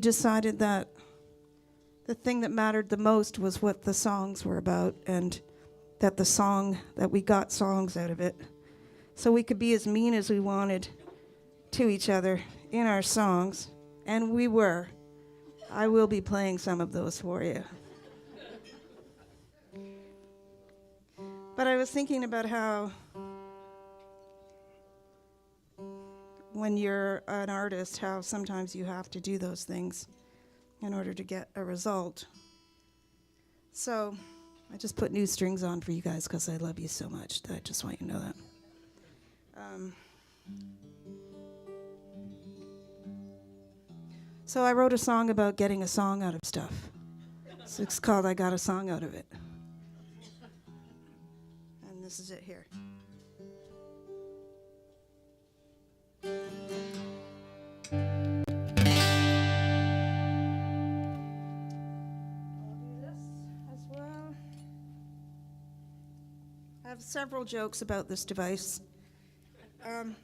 decided that the thing that mattered the most was what the songs were about, and that we got songs out of it. So we could be as mean as we wanted to each other in our songs, and we were. I will be playing some of those for you. But I was thinking about how when you're an artist, how sometimes you have to do those things in order to get a result. So I just put new strings on for you guys because I love you so much. I just want you to know that. So I wrote a song about getting a song out of stuff. So it's called I Got a Song Out of It. And this is it here. I have several jokes about this device. One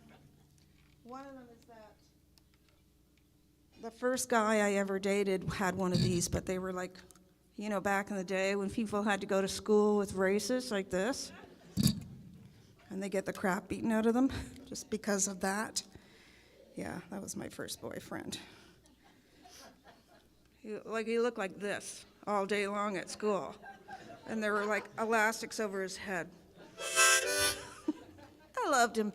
of them is that the first guy I ever dated had one of these, but they were like, you know, back in the day when people had to go to school with braces like this, and they get the crap beaten out of them just because of that. Yeah, that was my first boyfriend. He looked like this all day long at school, and there were like elastics over his head. I loved him.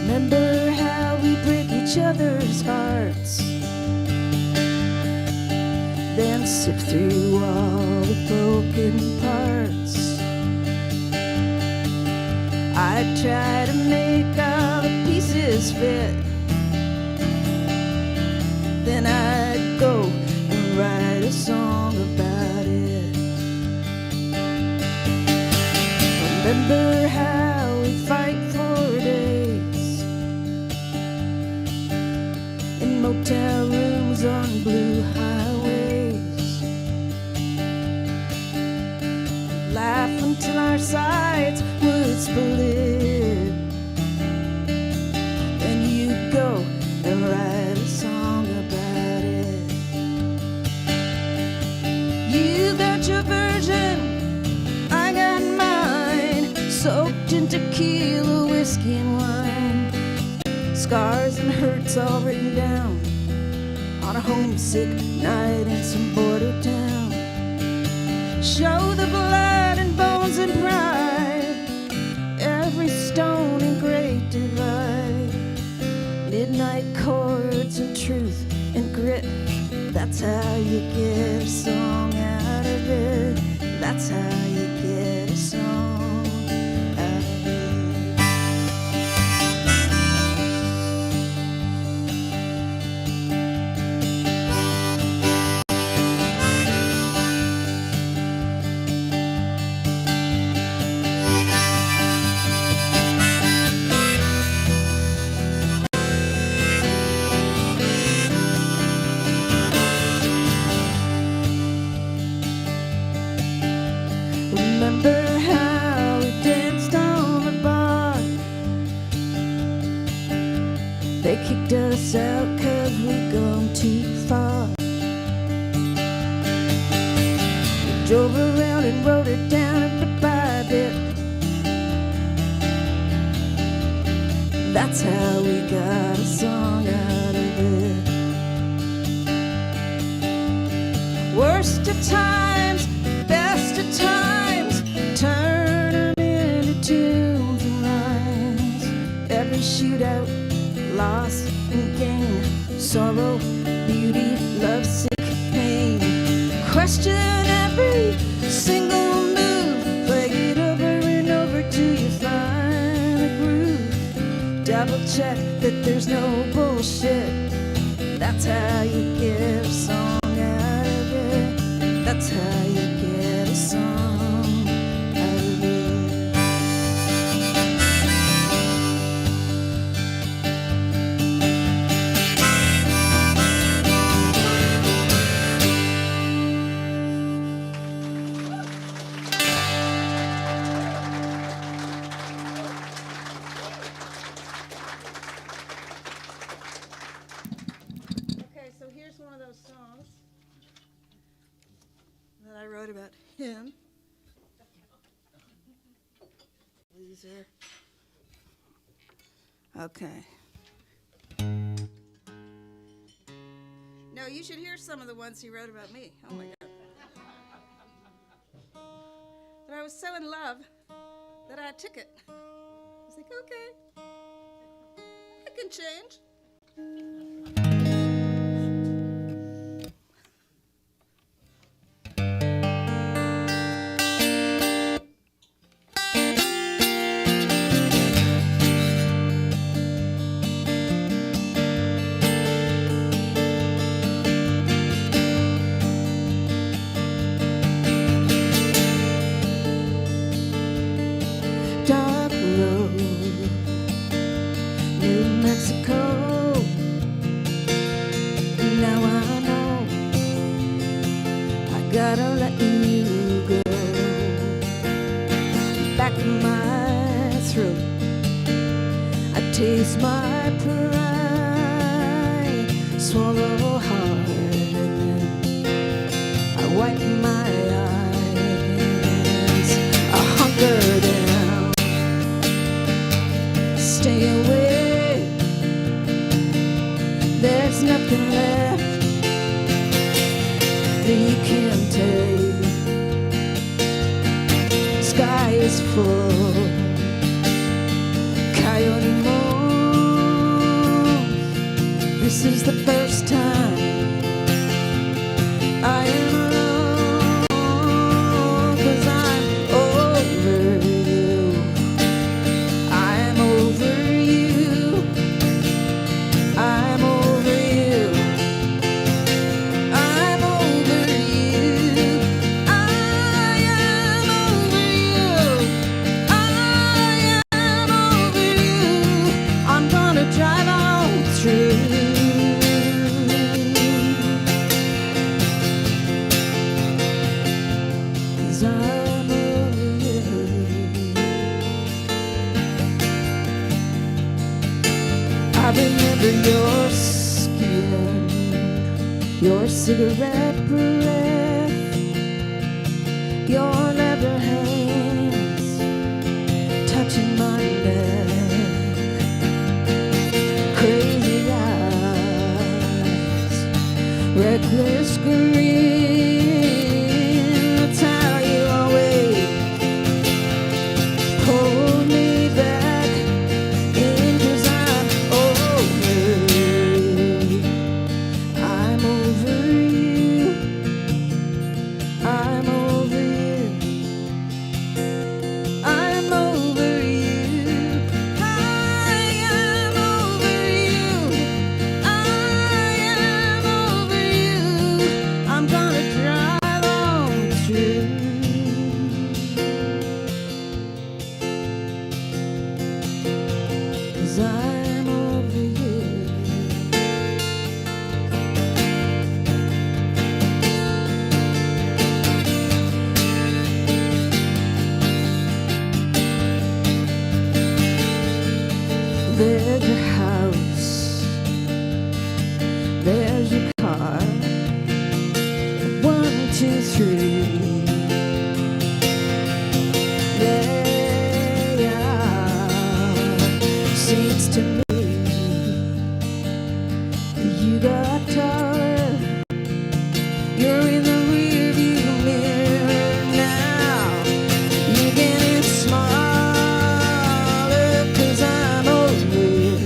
Remember how we break each other's hearts, then sift through all the broken parts. I'd try to make all the pieces fit, then I'd go and write a song about it. Remember how we fight for days in motel rooms on blue highways, laugh until our sides would split, then you'd go and write a song about it. You got your version, I got mine, soaked in tequila, whiskey and wine, scars and hurts all written down on a homesick night in some border town. Show the blood and bones and pride, every stone and great divide, midnight chords and truth and grit. That's how you get a song out of it. That's how you get a song out of it. Remember how we danced on the bar? They kicked us out 'cause we'd gone too far. We drove around and wrote it down at the bar bit. That's how we got a song out of it. Worst of times, best of times, turn them into tunes and rhymes. Every shootout, loss and gain, sorrow, beauty, love, sick, pain. Question every single move, play it over and over till you find the groove. Double check that there's no bullshit. That's how you get a song out of it. That's how you get wrote about him. Loser. Okay. No, you should hear some of the ones he wrote about me. Oh my God. But I was so in love that I took it. I was like, okay, I can change. Dark road, New Mexico. Now I know I gotta let you go. Back in my throat, I taste my pride. Swallow hard, and then I wipe my eyes. I hunker down, stay away. There's nothing left that you can take. Sky is full, coyote moans. This is the first time I am alone, 'cause I'm over you. I'm over you. I'm over you. I'm over you. I am over you. I am over you. I'm gonna drive on through. 'Cause I'm over you. I remember your skin, your cigarette breath, your leather hands touching my neck, crazy eyes, reckless grin. That's how you always hold me back in, 'cause I'm over you. I'm over you. I'm over you. I'm over you. I am over you. I am over you. I'm gonna drive on through. 'Cause I'm over you. There's your house, there's your car. 1, 2, 3. They are. Seems to me you got taller. You're in the rearview mirror now. You're getting smaller, 'cause I'm over you.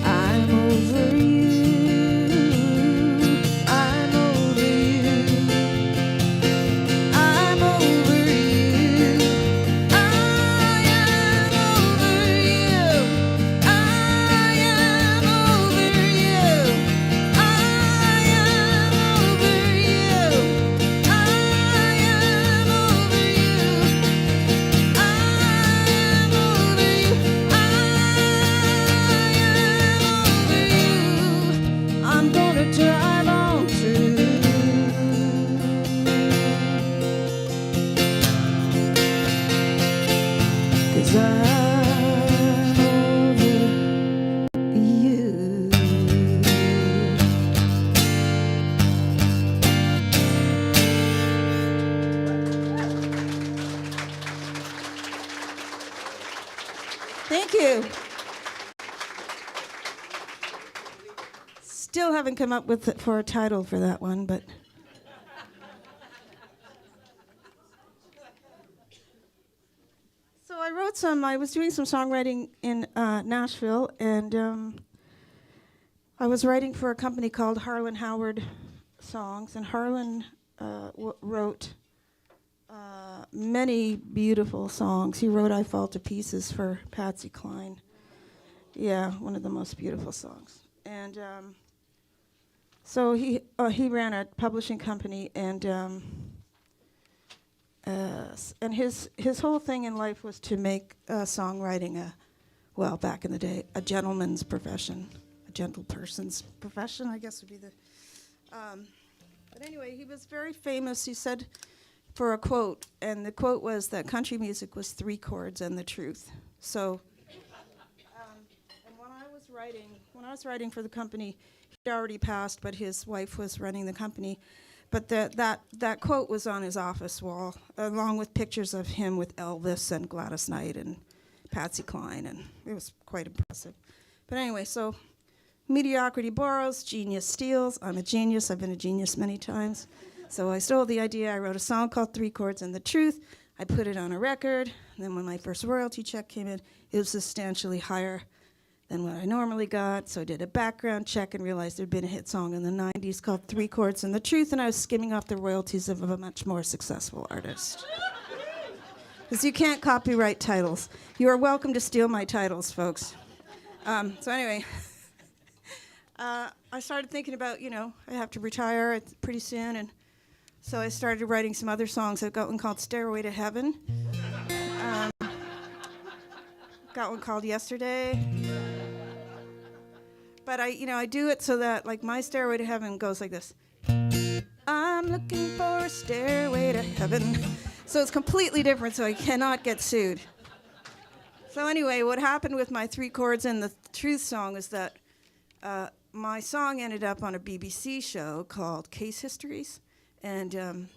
I'm over you. I'm over you. I'm over you. I am over you. I am over you. I am over you. I am over you. I am over you. I am over you. I'm gonna drive on through. 'Cause I'm over you. Thank you. Still haven't come up with for a title for that one, but so I was doing some songwriting in Nashville, and I was writing for a company called Harlan Howard Songs, and Harlan wrote many beautiful songs. He wrote I Fall to Pieces for Patsy Cline. Yeah, one of the most beautiful songs. And so he ran a publishing company, and his whole thing in life was to make songwriting back in the day, a gentleman's profession, a gentle person's profession, I guess would be the. But anyway, he was very famous. He said for a quote, and the quote was that country music was 3 chords and the truth. So, and when I was writing for the company, he'd already passed, but his wife was running the company. But that quote was on his office wall, along with pictures of him with Elvis and Gladys Knight and Patsy Cline, and it was quite impressive. But anyway, so mediocrity borrows, genius steals. I'm a genius. I've been a genius many times. So I stole the idea. I wrote a song called 3 Chords and the Truth. I put it on a record. And then when my first royalty check came in, it was substantially higher than what I normally got. So I did a background check and realized there'd been a hit song in the 90s called 3 Chords and the Truth, and I was skimming off the royalties of a much more successful artist. Because you can't copyright titles. You are welcome to steal my titles, folks. So anyway, I started thinking about, I have to retire pretty soon, and so I started writing some other songs. I've got one called Stairway to Heaven. Got one called Yesterday. But I do it so that, like, my Stairway to Heaven goes like this. I'm looking for a stairway to heaven. So it's completely different, so I cannot get sued. So anyway, what happened with my 3 Chords and the Truth song is that my song ended up on a BBC show called Case Histories, and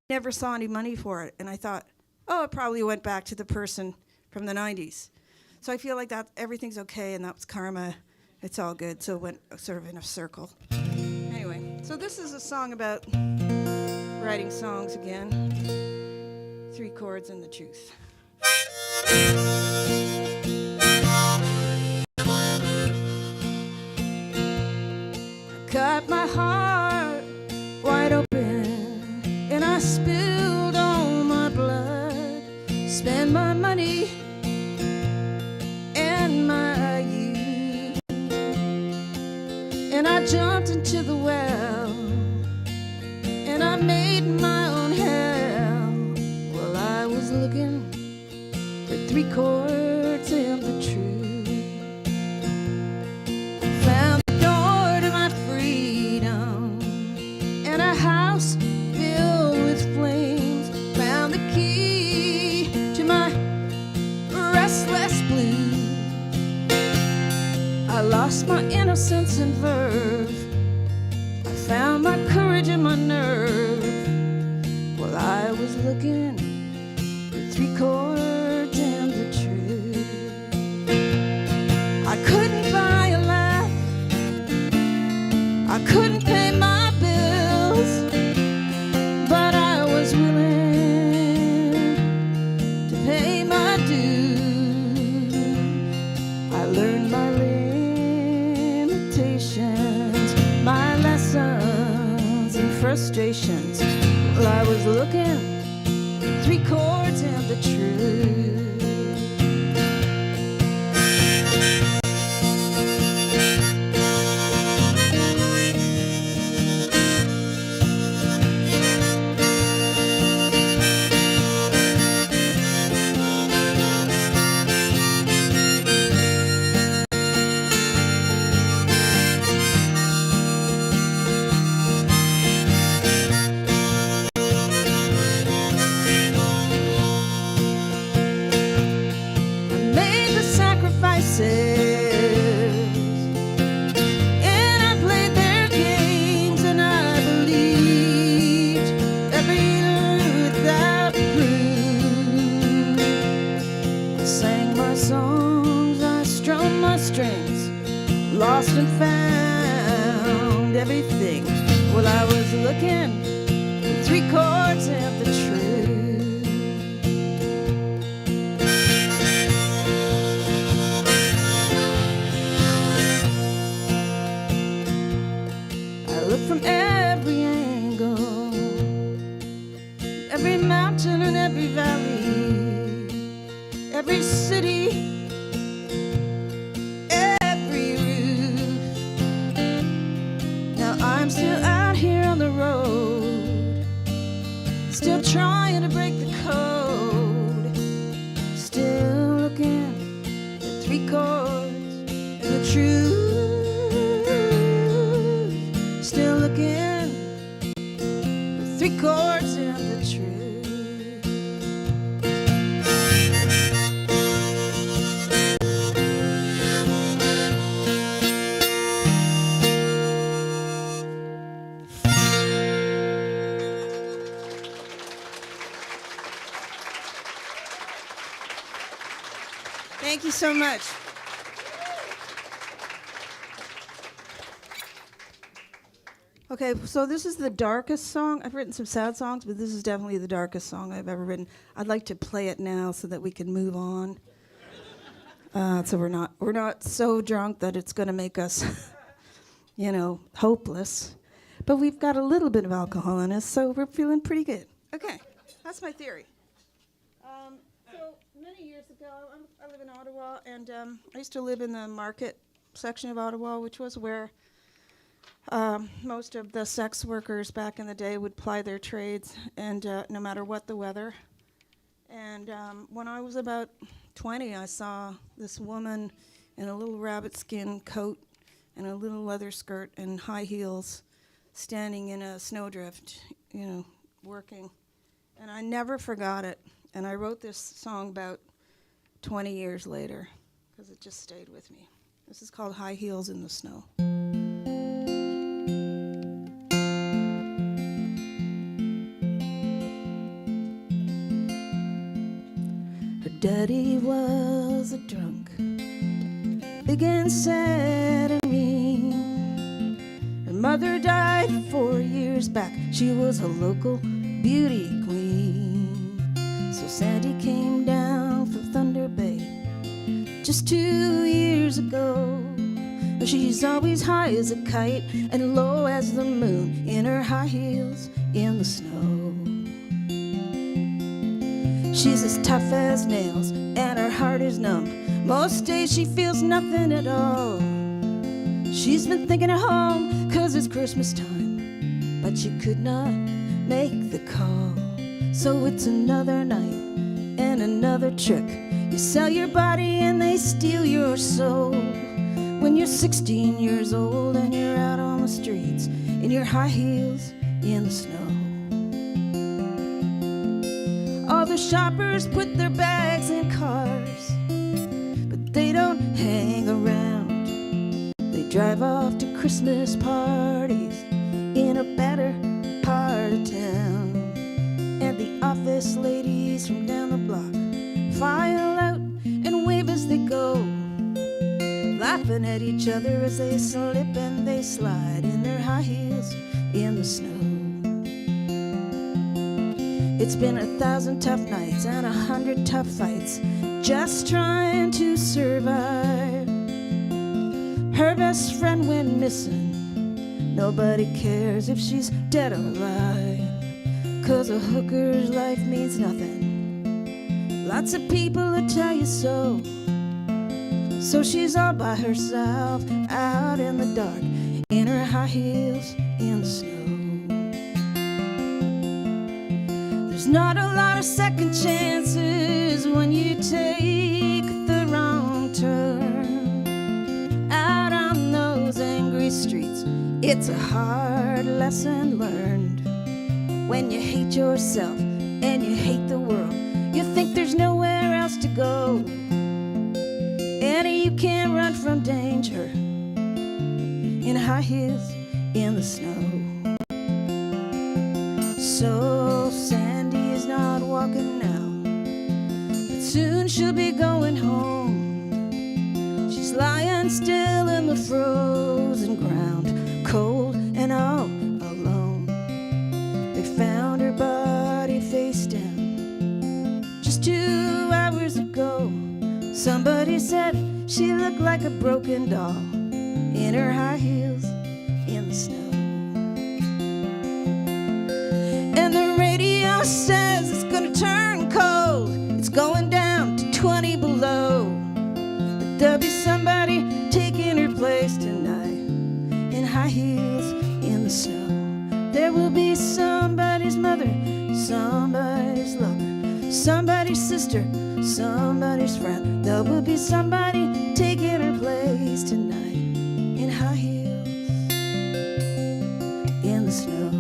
never saw any money for it. And I thought, it probably went back to the person from the 90s. So I feel like that everything's okay, and that was karma. It's all good. So it went sort of in a circle. Anyway, so this is a song about writing songs again. 3 Chords and the Truth. I cut my heart wide open, and I spilled all my blood, spent my money and my youth, and I jumped into the well, and I made my own hell. Well, I was looking for 3 chords and the truth. I found the door to my freedom and a house filled with flames. Found the key to my restless blues. I lost my innocence and verve. I found my courage and my nerve. Well, I was looking for 3 chords and the truth. I couldn't buy a laugh. I couldn't pay my bills, but I was willing to pay my dues. I learned my limitations, my lessons and frustrations. Well, I was looking for 3 chords and the truth. lost and found everything. Well, I was looking for 3 chords of the truth. I looked from every angle, every mountain and every valley, every city, every roof. Now I'm still out here on the road, still trying to break the code, still looking for 3 chords and the truth, still looking for 3 chords and the truth. Thank you so much. Okay, so this is the darkest song. I've written some sad songs, but this is definitely the darkest song I've ever written. I'd like to play it now so that we can move on. So we're not so drunk that it's going to make us, hopeless. But we've got a little bit of alcohol in us, so we're feeling pretty good. Okay, that's my theory. So many years ago, I live in Ottawa, and I used to live in the market section of Ottawa, which was where most of the sex workers back in the day would ply their trades, and no matter what the weather. And when I was about 20, I saw this woman in a little rabbit skin coat and a little leather skirt and high heels standing in a snowdrift, working. And I never forgot it. And I wrote this song about 20 years later because it just stayed with me. This is called High Heels in the Snow. Her daddy was a drunk, big and sad and mean. Her mother died 4 years back. She was a local beauty queen. So Sandy came down from Thunder Bay just 2 years ago. She's always high as a kite and low as the moon in her high heels in the snow. She's as tough as nails and her heart is numb. Most days she feels nothing at all. She's been thinking of home 'cause it's Christmas time, but she could not make the call. So it's another night and another trick. You sell your body and they steal your soul. When you're 16 years old and you're out on the streets in your high heels in the snow. All the shoppers put their bags in cars, but they don't hang around. They drive off to Christmas parties in a better part of town. And the office ladies from down the block file out and wave as they go, laughing at each other as they slip and they slide in their high heels in the snow. It's been 1,000 tough nights and 100 tough fights, just trying to survive. Her best friend went missing. Nobody cares if she's dead or alive, 'cause a hooker's life means nothing. Lots of people will tell you so. So she's all by herself out in the dark in her high heels in the snow. There's not a lot of second chances when you take the wrong turn out on those angry streets. It's a hard lesson learned. When you hate yourself and you hate the world, you think there's nowhere else to go, and you can't run from danger in high heels in the snow. So Sandy is not walking now, but soon she'll be going home. She's lying still in the the frozen ground, cold and all alone. They found her body face down just 2 hours ago. Somebody said she looked like a broken doll in her high heels in the snow. And the radio says it's gonna turn cold. It's going down to 20 below. But there'll be somebody taking her place tonight in high heels in the snow. There will be somebody's mother, somebody's lover, somebody's sister, somebody's friend. There will be somebody taking her place tonight in high heels in the snow.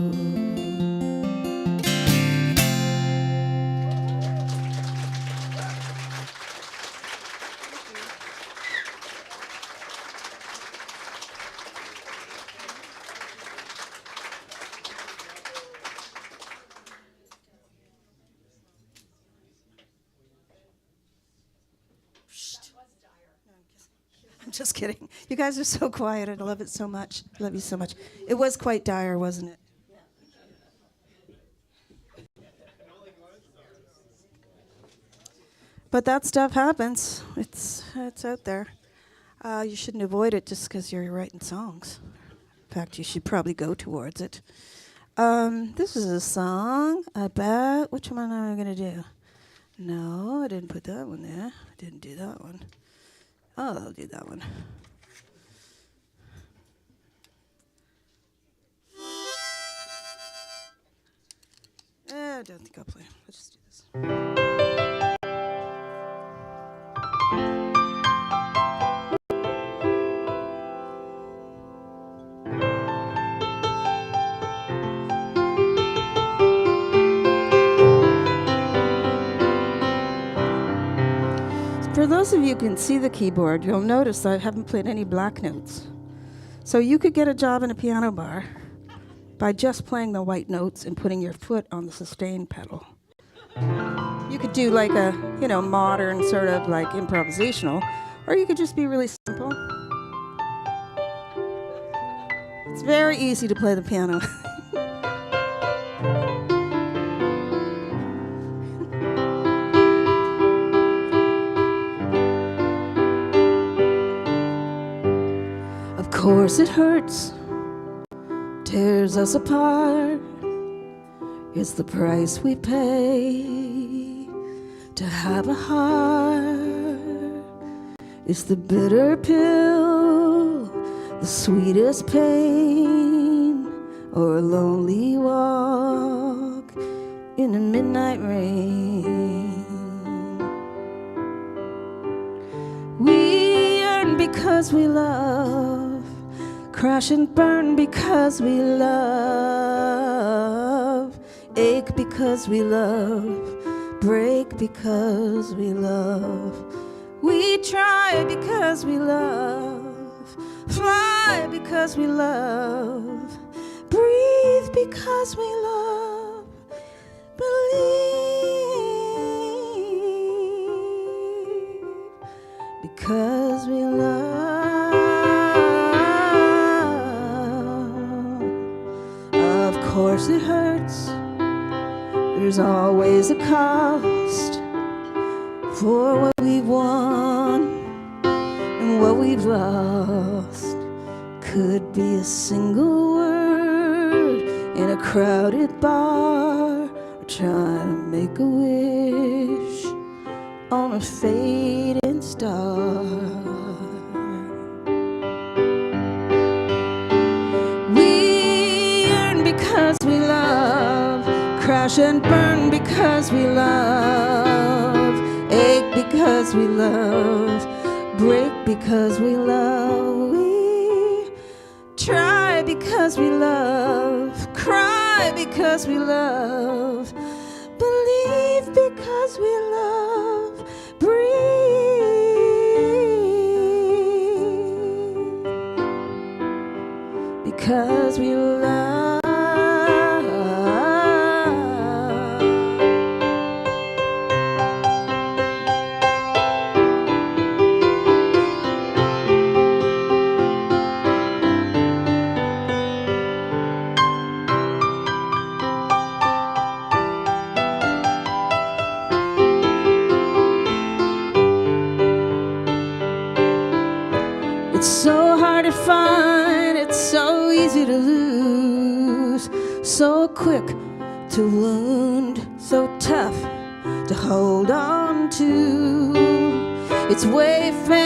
I'm just kidding. You guys are so quiet. I love it so much. I love you so much. It was quite dire, wasn't it? But that stuff happens. It's out there. You shouldn't avoid it just because you're writing songs. In fact, you should probably go towards it. This is a song about... Which one am I going to do? No, I didn't put that one there. I didn't do that one. Oh, I'll do that one. I don't think I'll play. Let's just do this. For those of you who can see the keyboard, you'll notice I haven't played any black notes. So you could get a job in a piano bar by just playing the white notes and putting your foot on the sustain pedal. You could do like a, modern sort of like improvisational, or you could just be really simple. It's very easy to play the piano. Of course it hurts, tears us apart. It's the price we pay to have a heart. It's the bitter pill, the sweetest pain, or a lonely walk in the midnight rain. We yearn because we love, crash and burn because we love, ache because we love, break because we love. We try because we love, fly because we love, breathe because we love, believe because we love. Of course it hurts. There's always a cost for what we've won and what we've lost. Could be a single word in a crowded bar, or trying to make a wish on a fading star. We yearn because we love, crash and burn because we love, ache because we love, break because we love. We try because we love, cry because we love, believe because we love, breathe because we love. so quick to wound, so tough to hold on to. It's wayfaring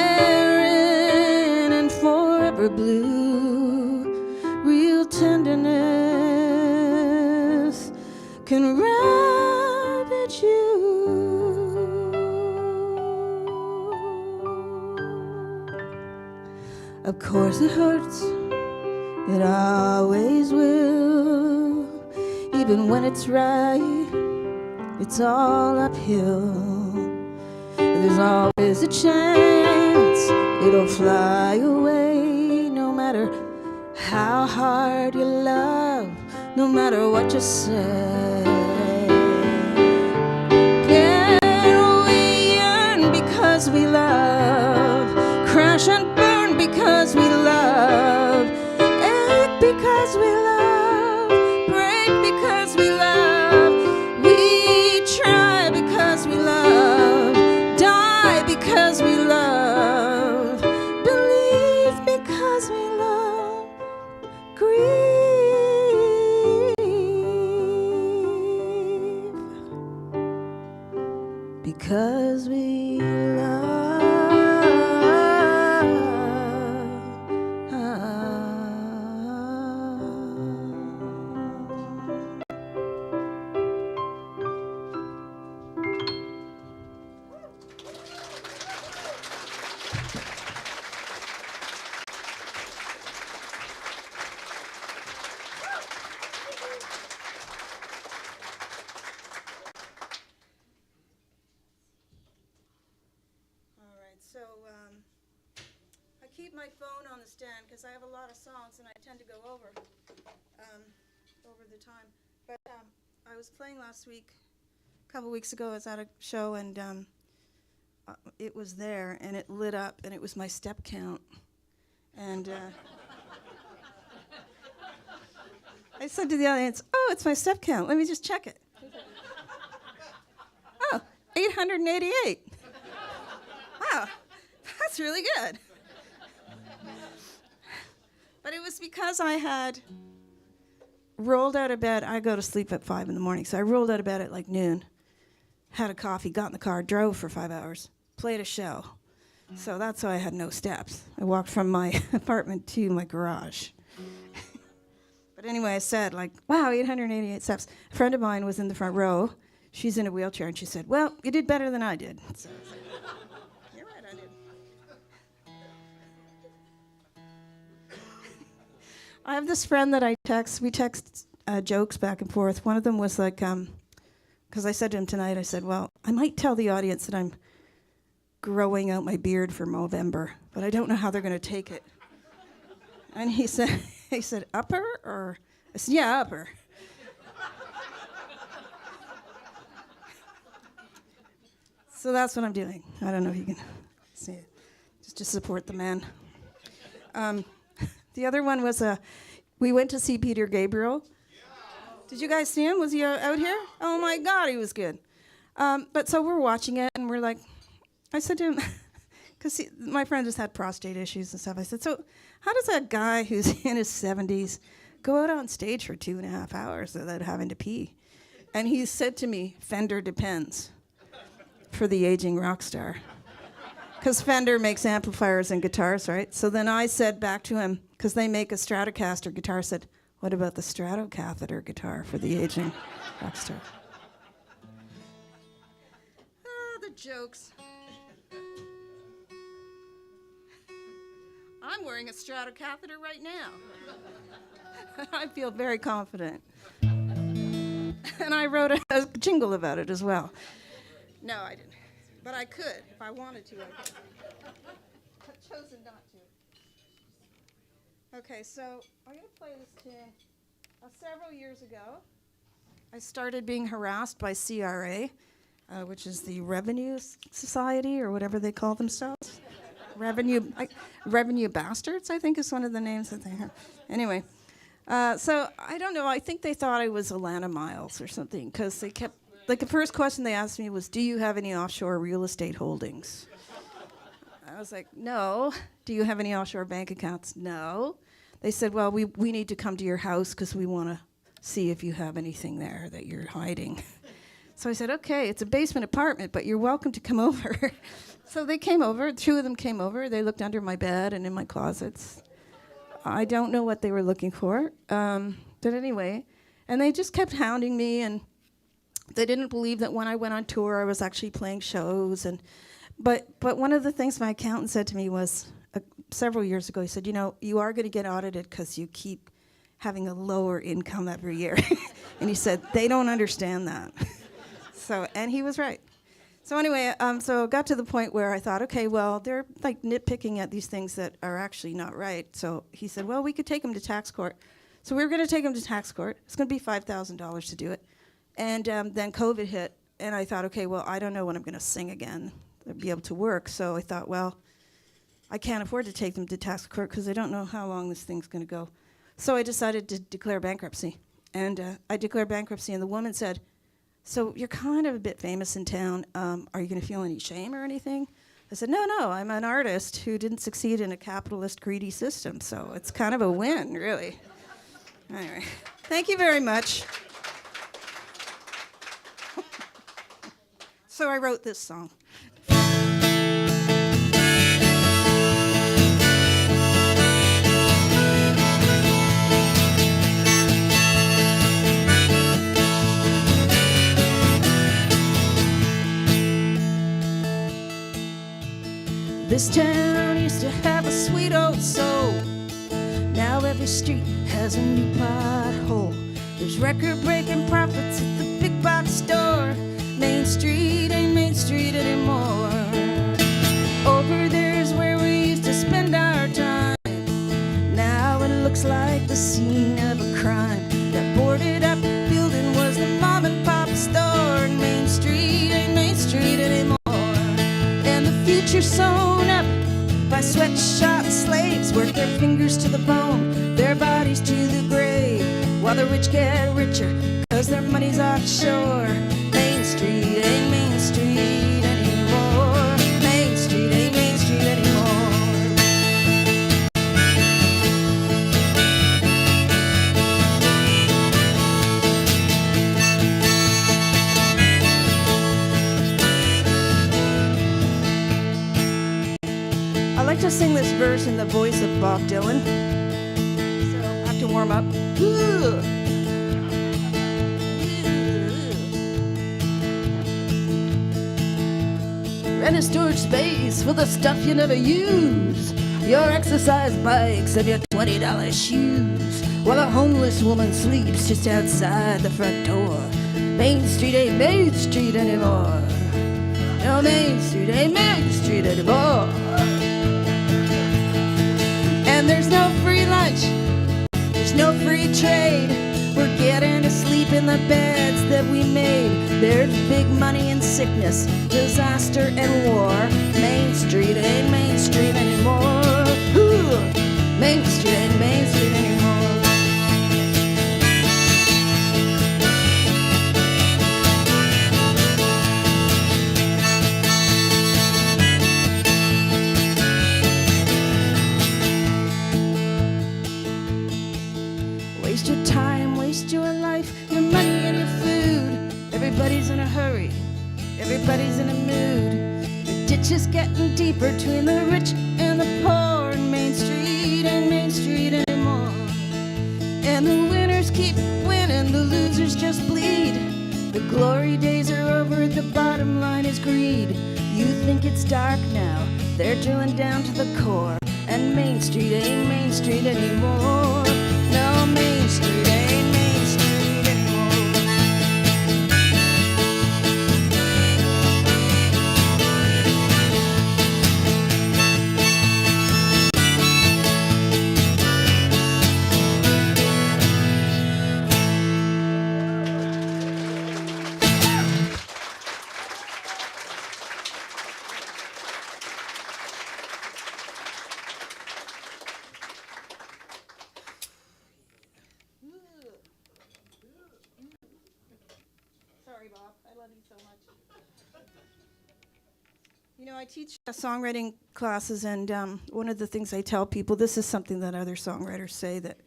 and forever blue. Real tenderness can ravage you. Of course it hurts, it always will. Even when it's right, it's all uphill. There's always a chance it'll fly away. No matter how hard you love, no matter what you say. Can we yearn because we love? Crash and burn because we love. Ache because we love. Break because we love. We try because we love. Die because we love. Believe because we love. Grieve because we love. I keep my phone on the stand because I have a lot of songs and I tend to go over the time. But I was playing last week, a couple weeks ago. I was at a show and it was there and it lit up and it was my step count. And I said to the audience, "Oh, it's my step count. Let me just check it." Oh, 888. Wow, that's really good. But it was because I had rolled out of bed. I go to sleep at 5 in the morning, so I rolled out of bed at like noon, had a coffee, got in the car, drove for 5 hours, played a show. So that's why I had no steps. I walked from my apartment to my garage. But anyway, I said, like, wow, 888 steps. A friend of mine was in the front row. She's in a wheelchair, and she said, "Well, you did better than I did." So I was like, "You're right, I did." I have this friend that I text. We text jokes back and forth. One of them was like, because I said to him tonight, I said, "Well, I might tell the audience that I'm growing out my beard for Movember, but I don't know how they're going to take it." And he said, "Upper?" Or I said, "Yeah, upper." So that's what I'm doing. I don't know if you can see it. Just to support the man. The other one was we went to see Peter Gabriel. Did you guys see him? Was he out here? Oh my God, he was good. But so we're watching it, and we're like, I said to him, because my friend just had prostate issues and stuff. I said, "So how does a guy who's in his 70s go out on stage for 2.5 hours without having to pee?" And he said to me, "Fender depends for the aging rock star." Because Fender makes amplifiers and guitars, right? So then I said back to him, because they make a Stratocaster guitar, I said, "What about the Stratocatheter guitar for the aging rock star?" Oh, the jokes. I'm wearing a Stratocatheter right now. I feel very confident. And I wrote a jingle about it as well. No, I didn't. But I could. If I wanted to, I could. I've chosen not to. Okay, so I'm going to play this tune. Several years ago, I started being harassed by CRA, which is the Revenue Society, or whatever they call themselves. Revenue Bastards, I think, is one of the names that they have. Anyway, so I don't know. I think they thought I was Lynn Miles or something, because they kept, like, the first question they asked me was, "Do you have any offshore real estate holdings?" I was like, "No." "Do you have any offshore bank accounts?" "No." They said, "Well, we need to come to your house because we want to see if you have anything there that you're hiding. So I said, okay, it's a basement apartment, but you're welcome to come over. So they came over, 2 of them came over. They looked under my bed and in my closets. I don't know what they were looking for, but anyway. And they just kept hounding me, and they didn't believe that when I went on tour, I was actually playing shows. But one of the things my accountant said to me was, several years ago, he said, you know, you are going to get audited because you keep having a lower income every year. And he said, they don't understand that. So, and he was right. So anyway, so it got to the point where I thought, okay, well, they're like nitpicking at these things that are actually not right. So he said, well, we could take them to tax court. So we were going to take them to tax court. It's going to be $5,000 to do it. And then COVID hit, and I thought, okay, well, I don't know when I'm going to sing again, be able to work. So I thought, well, I can't afford to take them to tax court because I don't know how long this thing's going to go. So I decided to declare bankruptcy. And I declared bankruptcy, and the woman said, so you're kind of a bit famous in town. Are you going to feel any shame or anything? I said, no, I'm an artist who didn't succeed in a capitalist, greedy system. So it's kind of a win, really. Anyway, thank you very much. So I wrote this song. This town used to have a sweet old soul. Now every street has a new pothole. There's record-breaking profits at the big box store. Main Street ain't Main Street anymore. Over there's where we used to spend our time. Now it looks like the scene of a crime. That boarded up building was the mom and pop store. And Main Street ain't Main Street anymore. And the future sewn up by sweatshop slaves work their fingers to the bone, their bodies to the grave, while the rich get richer cause their money's offshore. Main Street ain't Main Street anymore. Main Street ain't Main Street anymore. I like to sing this verse in the voice of Bob Dylan. So I have to warm up. Ooh. Rent a storage space for the stuff you never use. Your exercise bikes and your $20 shoes. While a homeless woman sleeps just outside the front door. Main Street ain't Main Street anymore. No, Main Street ain't Main Street anymore. And there's no free lunch, there's no free trade. We're getting to sleep in the beds that we made. There's big money and sickness, disaster and war. Main Street ain't Main Street anymore. Ooh. Main Street ain't Main Street anymore. Waste your time, waste your life, your money and your food. Everybody's in a hurry, everybody's in a mood. The ditch is getting deeper between the rich and the poor. And Main Street ain't Main Street anymore. And the winners keep winning, the losers just bleed. The glory days are over, the bottom line is greed. You think it's dark now, they're drilling down to the core. And Main Street ain't Main Street anymore. No, Main Street ain't Main Street anymore. Sorry, Bob. I love you so much. You know, I teach songwriting classes, and one of the things I tell people, this is something that other songwriters say, that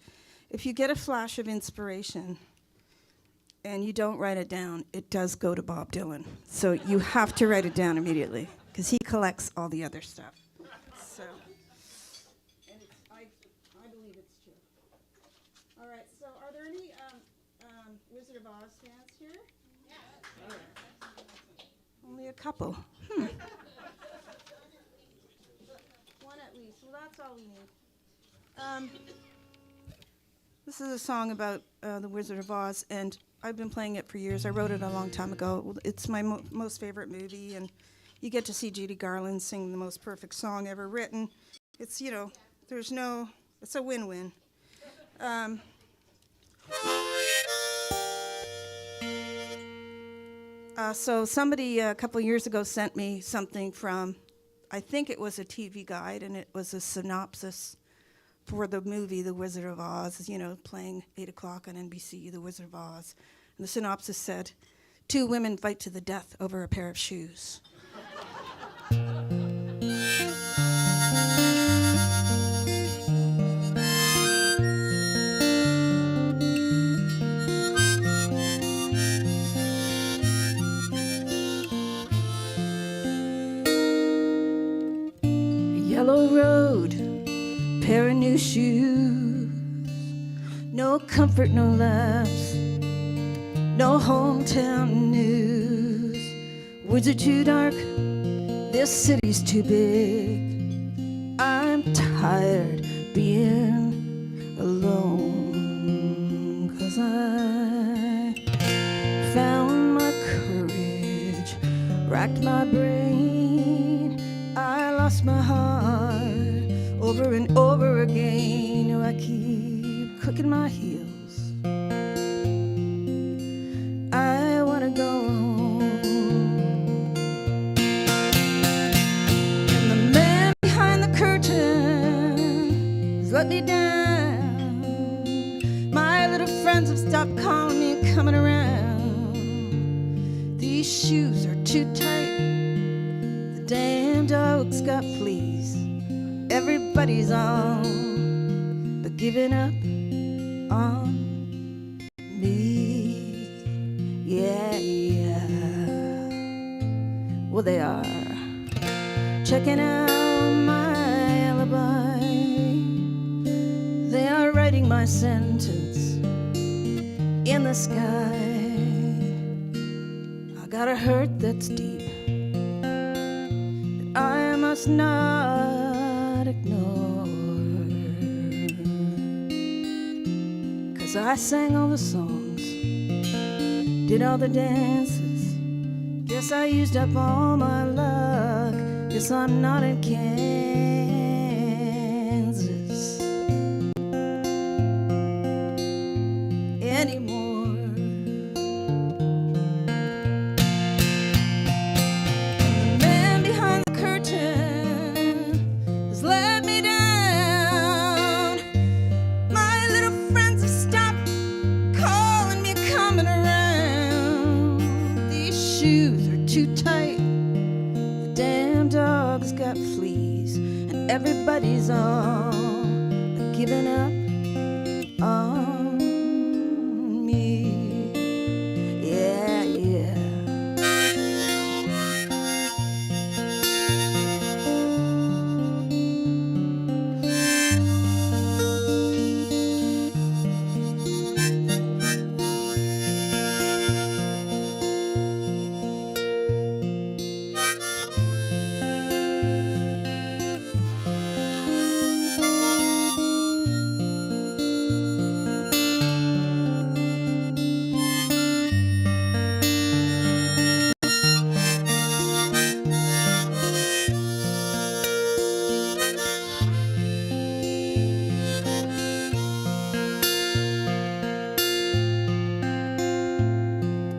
if you get a flash of inspiration, and you don't write it down, it does go to Bob Dylan. So you have to write it down immediately, because he collects all the other stuff. So, and I believe it's true. All right, so are there any Wizard of Oz fans here? Yeah. All right. Only a couple. One at least. Well, that's all we need. This is a song about the Wizard of Oz, and I've been playing it for years. I wrote it a long time ago. It's my most favorite movie, and you get to see Judy Garland sing the most perfect song ever written. It's, it's a win-win. So somebody a couple years ago sent me something from, I think it was a TV guide, and it was a synopsis for the movie The Wizard of Oz, playing 8 o'clock on NBC, The Wizard of Oz. And the synopsis said, 2 women fight to the death over a pair of shoes. Yellow road, pair of new shoes, no comfort, no laughs, no hometown news. Woods are too dark, this city's too big. I'm tired being alone, 'cause I found my courage, racked my brain, I lost my heart over and over again. I keep clicking my heels. I wanna go home. And the man behind the curtain has let me down. My little friends have stopped calling me and coming around. These shoes are too tight. The damn dog's got fleas. Everybody's on, but giving up on me. Yeah, yeah. Well, they are checking out my alibi. They are writing my sentence in the sky. I got a hurt that's deep that I must not ignore, 'cause I sang all the songs, did all the dances. Guess I used up all my luck. Guess I'm not in Kansas anymore. The man behind the curtain has let me down. My little friends have stopped calling me, coming around. These shoes are too tight. The damn dog's got fleas, and everybody's on giving up on me. Yeah, yeah.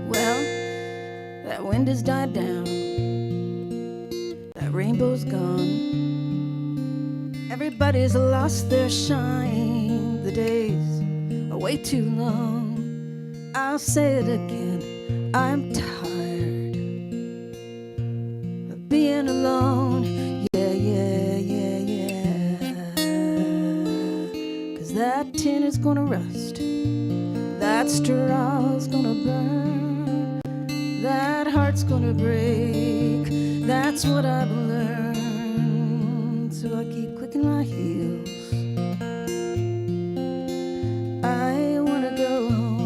Well, that wind has died down. That rainbow's gone. Everybody's lost their shine. The days are way too long. I'll say it again. I'm tired of being alone. Yeah, yeah, yeah, yeah. 'Cause that tin is gonna rust. That straw's gonna burn. heart's gonna break. That's what I've learned. So I keep clicking my heels. I wanna go home.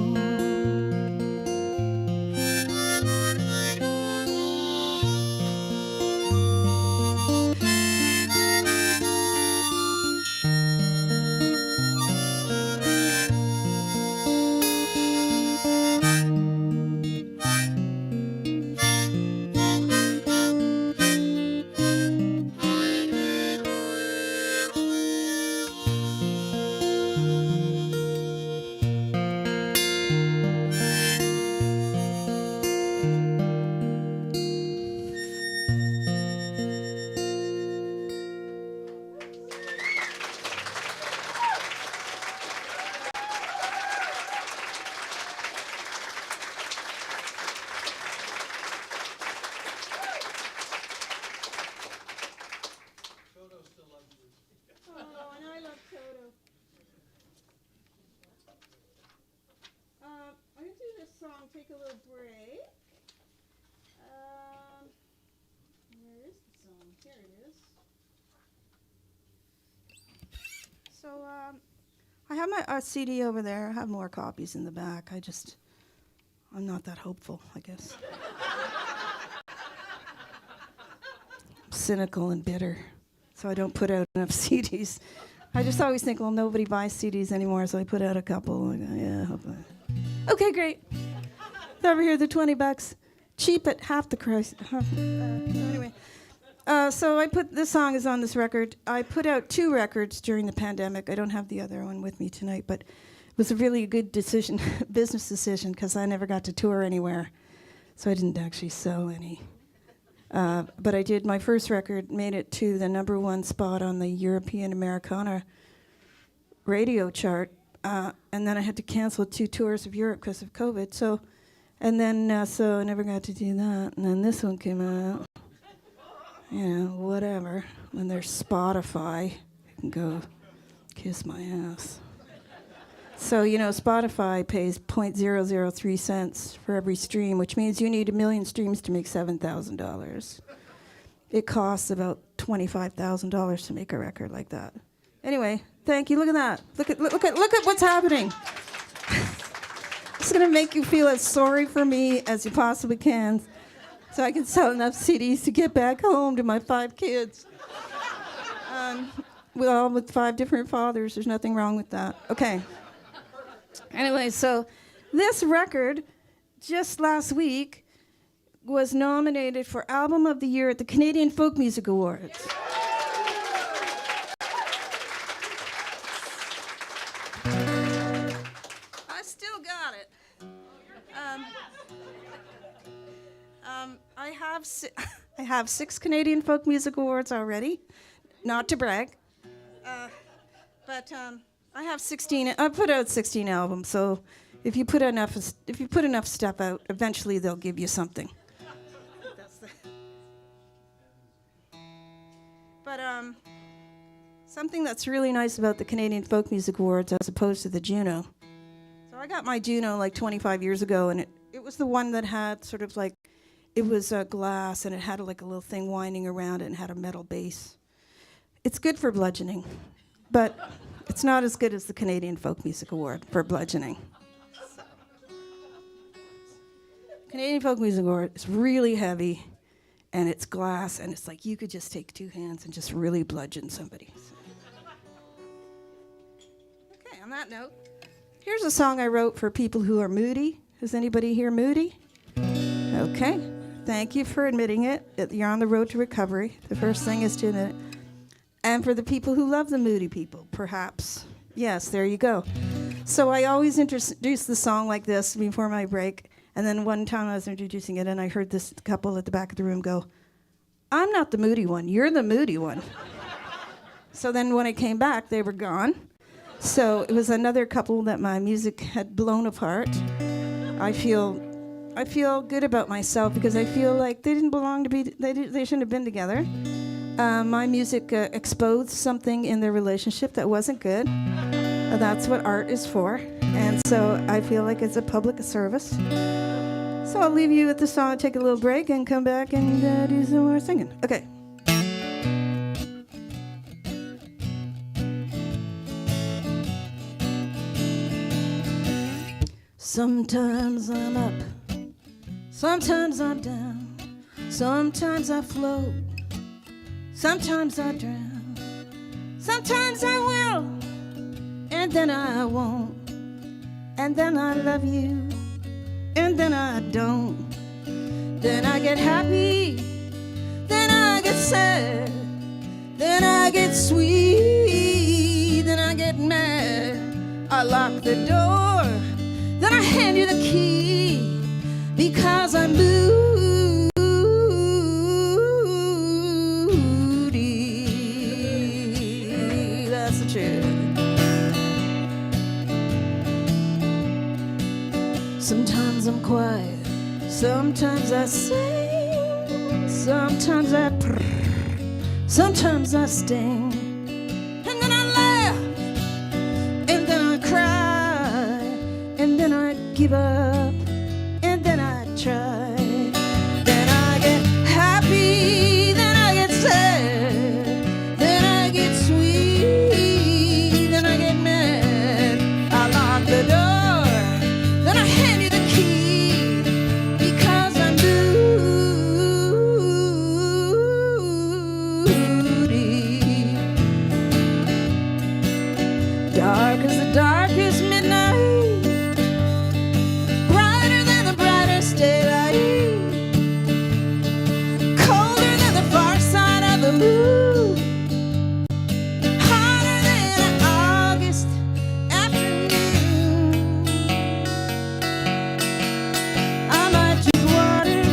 Take a little break. Where is the song? Here it is. So I have my CD over there. I have more copies in the back. I'm not that hopeful, I guess. I'm cynical and bitter, so I don't put out enough CDs. I just always think, well, nobody buys CDs anymore, so I put out a couple. I go, yeah, hopefully. Okay, great. Over here, the $20, cheap at half the price. Anyway, so this song is on this record. I put out 2 records during the pandemic. I don't have the other one with me tonight, but it was a really good decision, business decision, because I never got to tour anywhere, so I didn't actually sell any. But I did. My first record made it to the #1 spot on the European Americana radio chart, and then I had to cancel 2 tours of Europe because of COVID. So I never got to do that. And then this one came out. Whatever. When there's Spotify, I can go kiss my ass. So, Spotify pays 0.003 cents for every stream, which means you need 1 million streams to make $7,000. It costs about $25,000 to make a record like that. Anyway, thank you. Look at that. Look at what's happening. It's going to make you feel as sorry for me as you possibly can, so I can sell enough CDs to get back home to my 5 kids. With 5 different fathers. There's nothing wrong with that. Okay. Anyway, so this record, just last week, was nominated for Album of the Year at the Canadian Folk Music Awards. I still got it. I have 6 Canadian Folk Music Awards already, not to brag, but I have 16. I put out 16 albums, so if you put enough stuff out, eventually they'll give you something. But something that's really nice about the Canadian Folk Music Awards as opposed to the Juno. So I got my Juno like 25 years ago, and it was the one that had sort of like, it was glass, and it had like a little thing winding around it and had a metal base. It's good for bludgeoning, but it's not as good as the Canadian Folk Music Award for bludgeoning. So. Canadian Folk Music Award is really heavy, and it's glass, and it's like you could just take 2 hands and just really bludgeon somebody. So. Okay, on that note, here's a song I wrote for people who are moody. Is anybody here moody? Okay, thank you for admitting it. You're on the road to recovery. The first thing is to admit it. And for the people who love the moody people, perhaps. Yes, there you go. So I always introduce the song like this before my break. And then one time I was introducing it, and I heard this couple at the back of the room go, "I'm not the moody one, you're the moody one." So then when I came back, they were gone. So it was another couple that my music had blown apart. I feel good about myself because I feel like they didn't belong to be, they shouldn't have been together. My music exposed something in their relationship that wasn't good. That's what art is for. And so I feel like it's a public service. So I'll leave you with the song, take a little break, and come back and do some more singing. Okay. Sometimes I'm up, sometimes I'm down, sometimes I float, sometimes I drown, sometimes I will, and then I won't, and then I love you, and then I don't. Then I get happy, then I get sad, then I get sweet, then I get mad. I lock the door, then I hand you the key, because I'm moody. That's the truth. Sometimes I'm quiet, sometimes I sing, sometimes I purr, sometimes I sting, and then I laugh, and then I cry, and then I give up, and then I try. Then I get happy, then I get sad, then I get sweet, then I get mad. I lock the door, then I hand you the key, because I'm moody. Dark as the darkest midnight, brighter than the brightest daylight, colder than the far side of the moon, hotter than an August afternoon. I might drink water,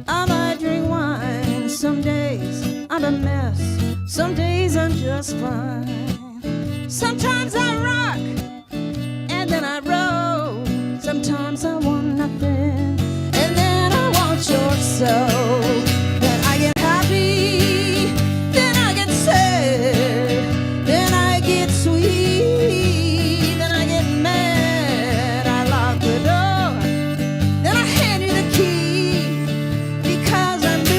I might drink wine. Some days I'm a mess, some days I'm just fine. Sometimes I rock, and then I roll. Sometimes I want nothing, and then I want your soul. Then I get happy, then I get sad, then I get sweet, then I get mad. I lock the door, then I hand you the key, because I'm moody.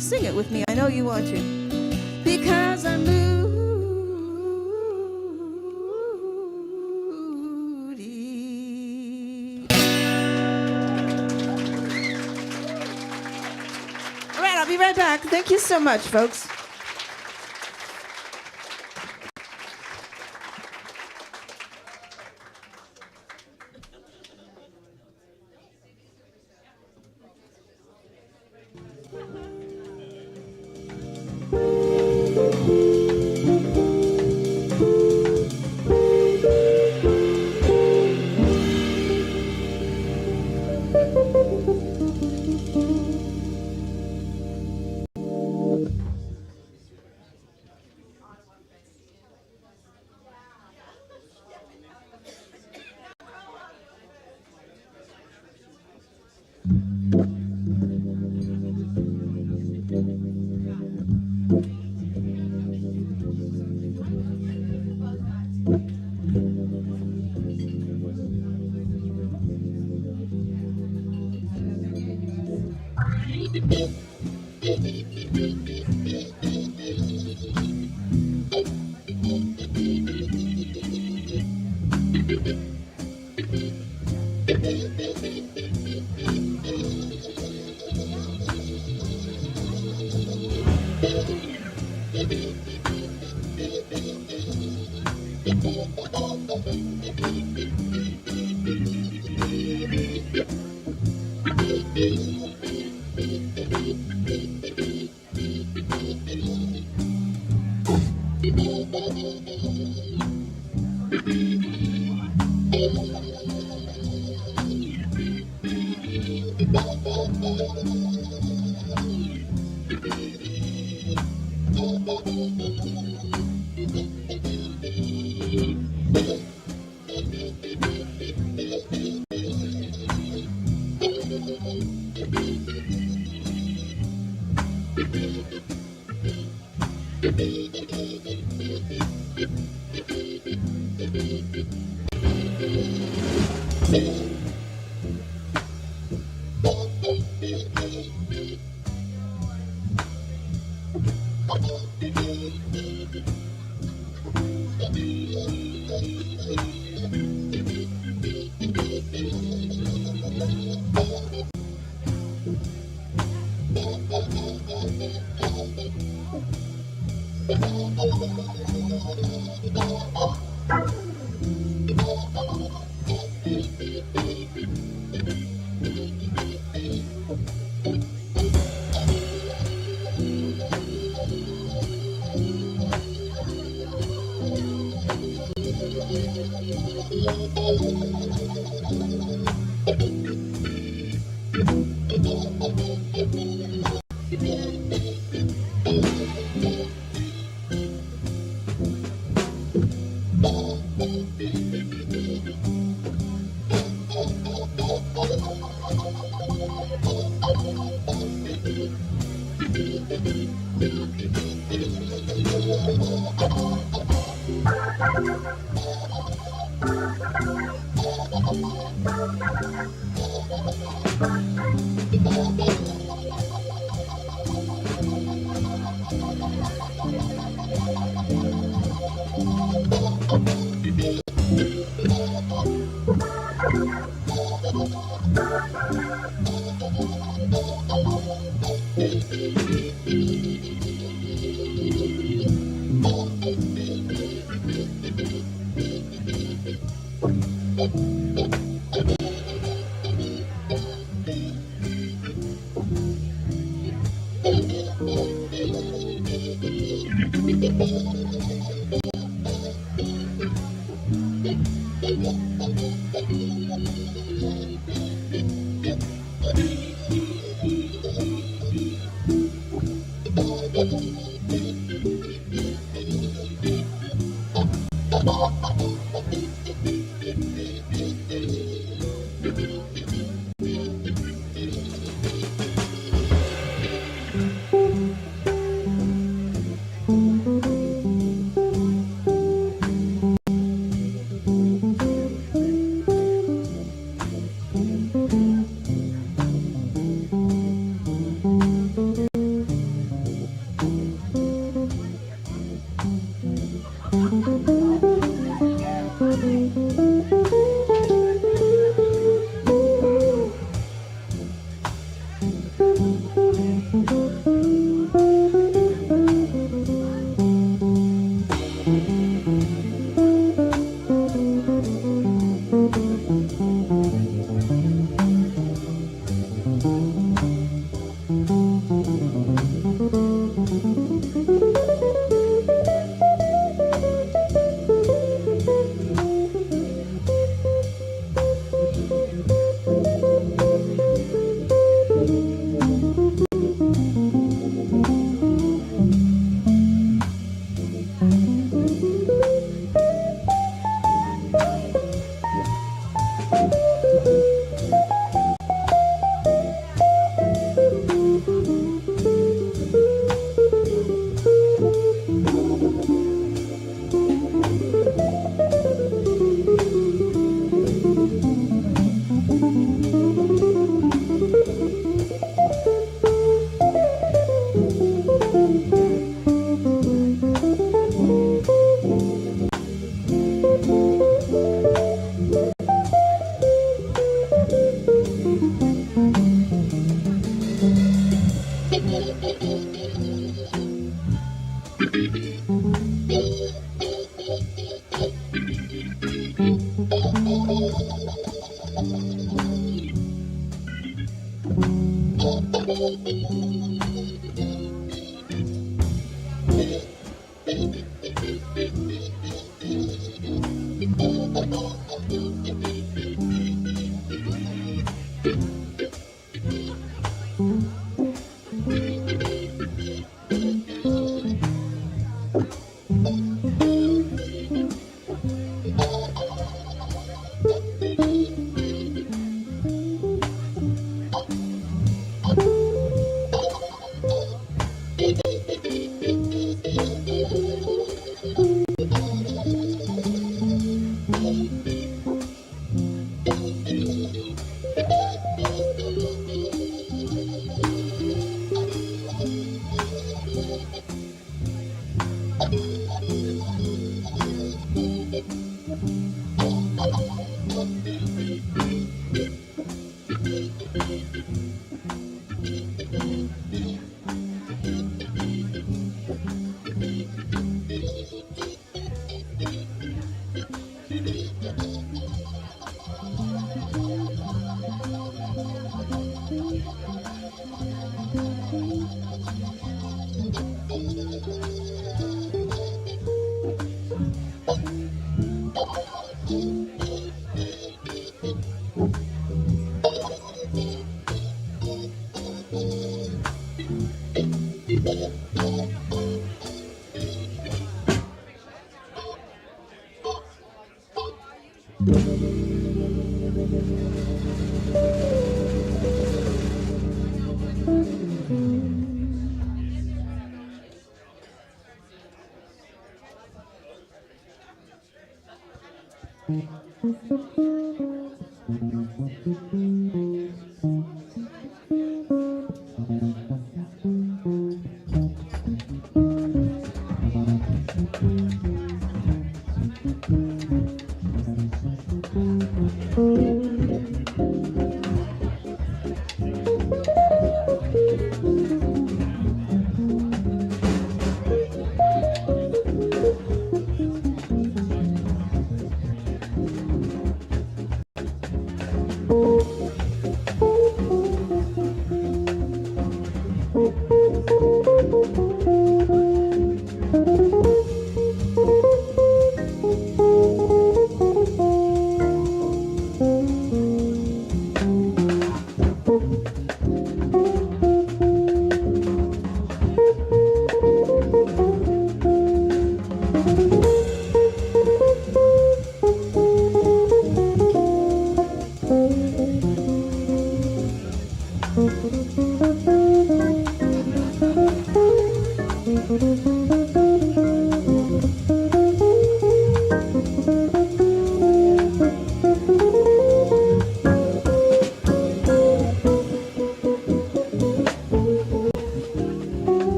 Sing it with me, I know you want to. Because I'm moody. All right, I'll be right back. Thank you so much, folks.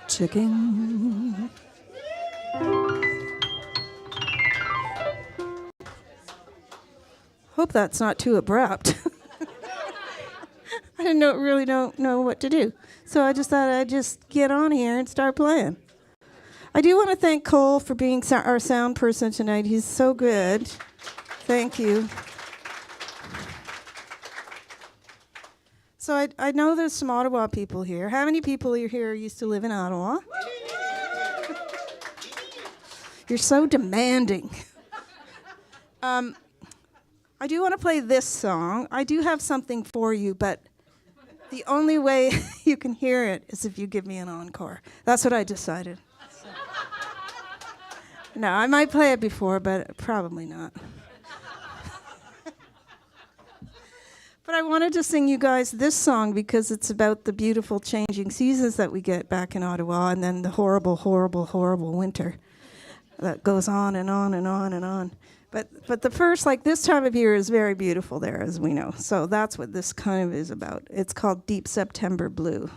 Chicken. Hope that's not too abrupt. I really don't know what to do. So I just thought I'd just get on here and start playing. I do want to thank Cole for being our sound person tonight. He's so good. Thank you. So I know there's some Ottawa people here. How many people here used to live in Ottawa? You're so demanding. I do want to play this song. I do have something for you, but the only way you can hear it is if you give me an encore. That's what I decided. So. No, I might play it before, but probably not. But I wanted to sing you guys this song because it's about the beautiful changing seasons that we get back in Ottawa and then the horrible, horrible, horrible winter that goes on and on and on and on. But the first, like this time of year, is very beautiful there, as we know. So that's what this kind of is about. It's called Deep September Blue.